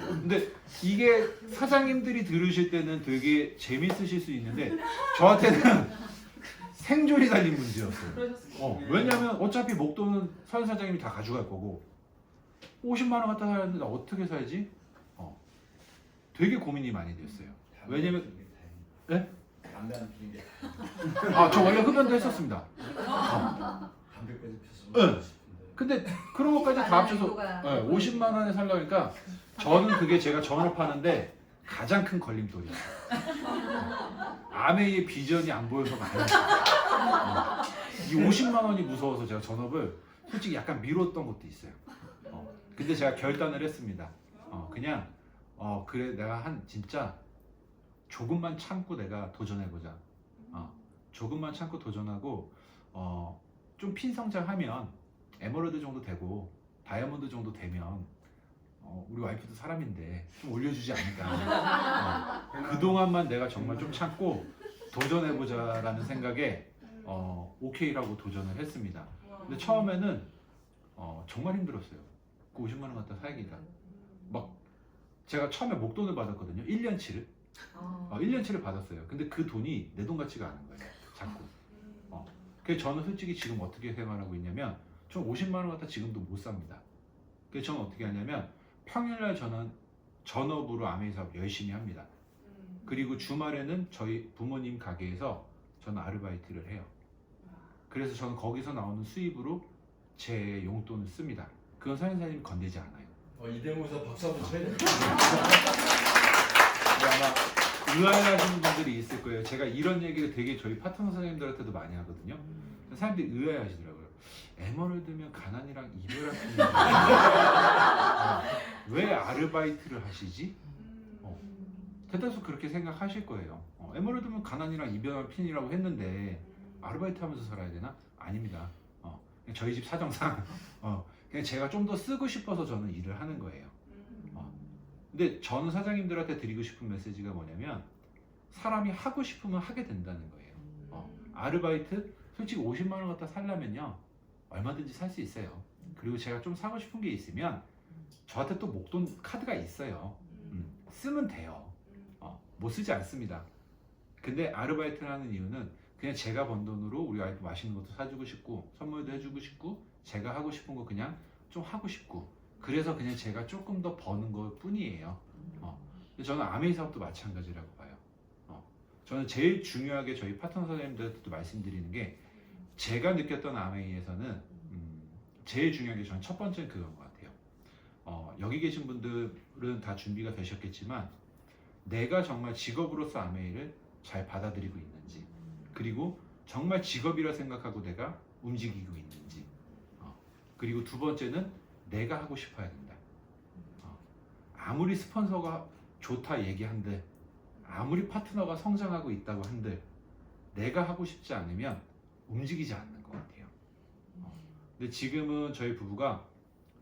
근데 이게 사장님들이 들으실 때는 되게 재밌으실 수 있는데 저한테는 생존이 달린 문제였어요. 왜냐면 어차피 목돈은 서현 사장님이 다 가져갈 거고 50만 원 갖다 사야 하는데 나 어떻게 사야지? 되게 고민이 많이 됐어요. 왜냐면 네? 담배 안 피는 게 저 원래 흡연도 했었습니다. 담배까지 폈으면 네. 하고 싶은데. 근데 그런 것까지 다 합쳐서 50만 원에 살려니까 저는 그게 제가 전업하는데 가장 큰 걸림돌이에요. 아메이의 비전이 안 보여서가 아니에요. 이 50만 원이 무서워서 제가 전업을 솔직히 약간 미뤘던 것도 있어요. 근데 제가 결단을 했습니다. 그냥 그래 내가 진짜 조금만 참고 내가 도전해보자. 조금만 참고 도전하고 좀 핀성장하면 에메랄드 정도 되고 다이아몬드 정도 되면 우리 와이프도 사람인데 좀 올려주지 않을까. 그동안만 내가 정말 좀 참고 도전해보자라는 생각에 오케이라고 도전을 했습니다. 근데 처음에는 정말 힘들었어요. 그 50만 원 갖다 살기가. 막 제가 처음에 목돈을 받았거든요. 1년치를. 1년치를 받았어요. 근데 그 돈이 내 돈 같지가 않은 거예요. 자꾸. 그래서 저는 솔직히 지금 어떻게 생활하고 있냐면 전 50만 원 갖다 지금도 못 삽니다. 그래서 저는 어떻게 하냐면 평일날 저는 전업으로 아메이 사업 열심히 합니다. 그리고 주말에는 저희 부모님 가게에서 저는 아르바이트를 해요. 그래서 저는 거기서 나오는 수입으로 제 용돈을 씁니다. 그건 사연사님 건들지 않아요. 이대모사 박수 한번 쳐야 되겠다. 아마 의아해하시는 분들이 있을 거예요. 제가 이런 얘기를 되게 저희 파트너 선생님들한테도 많이 하거든요. 사람들이 의아해하시더라고요. 에메랄드면 가난이랑 이별할 뿐이야. 왜 아르바이트를 하시지? 대다수 그렇게 생각하실 거예요. 에메랄드면 가난이랑 이별할 핀이라고 했는데 아르바이트 하면서 살아야 되나? 아닙니다. 그냥 저희 집 사정상 그냥 제가 좀 더 쓰고 싶어서 저는 일을 하는 거예요. 근데 저는 사장님들한테 드리고 싶은 메시지가 뭐냐면 사람이 하고 싶으면 하게 된다는 거예요. 아르바이트 솔직히 50만 원 갖다 살려면요 얼마든지 살 수 있어요. 그리고 제가 좀 사고 싶은 게 있으면 저한테 또 목돈 카드가 있어요. 쓰면 돼요. 못 쓰지 않습니다. 근데 아르바이트를 하는 이유는 그냥 제가 번 돈으로 우리 와이프 맛있는 것도 사주고 싶고 선물도 해주고 싶고 제가 하고 싶은 거 그냥 좀 하고 싶고 그래서 그냥 제가 조금 더 버는 것 뿐이에요. 근데 저는 아메이 사업도 마찬가지라고 봐요. 저는 제일 중요하게 저희 파트너 선생님들한테도 말씀드리는 게 제가 느꼈던 아메이에서는 제일 중요한 게 저는 첫 번째는 그건 것 같아요. 여기 계신 분들은 다 준비가 되셨겠지만 내가 정말 직업으로서 아메이를 잘 받아들이고 있는지 그리고 정말 직업이라 생각하고 내가 움직이고 있는지 그리고 두 번째는 내가 하고 싶어야 된다. 아무리 스폰서가 좋다 얘기한들 아무리 파트너가 성장하고 있다고 한들 내가 하고 싶지 않으면 움직이지 않는 것 같아요. 근데 지금은 저희 부부가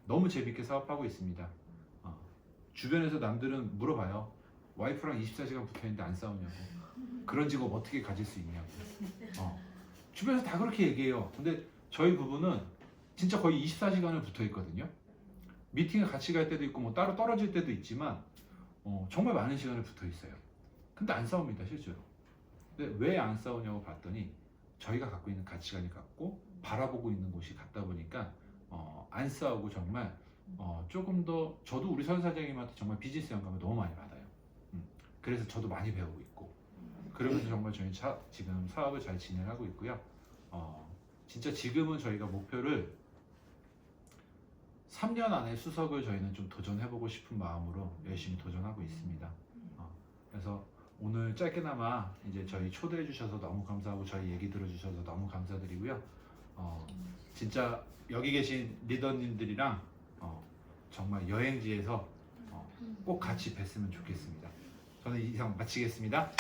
너무 재밌게 사업하고 있습니다. 주변에서 남들은 물어봐요. 와이프랑 24시간 붙어있는데 안 싸우냐고. 그런 직업 어떻게 가질 수 있냐고. 주변에서 다 그렇게 얘기해요. 근데 저희 부부는 진짜 거의 24시간을 붙어있거든요. 미팅을 같이 갈 때도 있고 뭐 따로 떨어질 때도 있지만 정말 많은 시간을 붙어있어요. 근데 안 싸웁니다 실제로. 근데 왜 안 싸우냐고 봤더니 저희가 갖고 있는 가치관이 같고 바라보고 있는 곳이 같다 보니까 안 싸우고 정말 조금 더 저도 우리 선 사장님한테 정말 비즈니스 영감을 너무 많이 받아요. 그래서 저도 많이 배우고 있고 그러면서 정말 저희 지금 사업을 잘 진행하고 있고요. 진짜 지금은 저희가 목표를 3년 안에 수석을 저희는 좀 도전해보고 싶은 마음으로 열심히 도전하고 있습니다. 그래서 오늘 짧게나마 이제 저희 초대해 주셔서 너무 감사하고 저희 얘기 들어주셔서 너무 감사드리고요. 진짜 여기 계신 리더님들이랑 정말 여행지에서 꼭 같이 뵀으면 좋겠습니다. 저는 이상 마치겠습니다.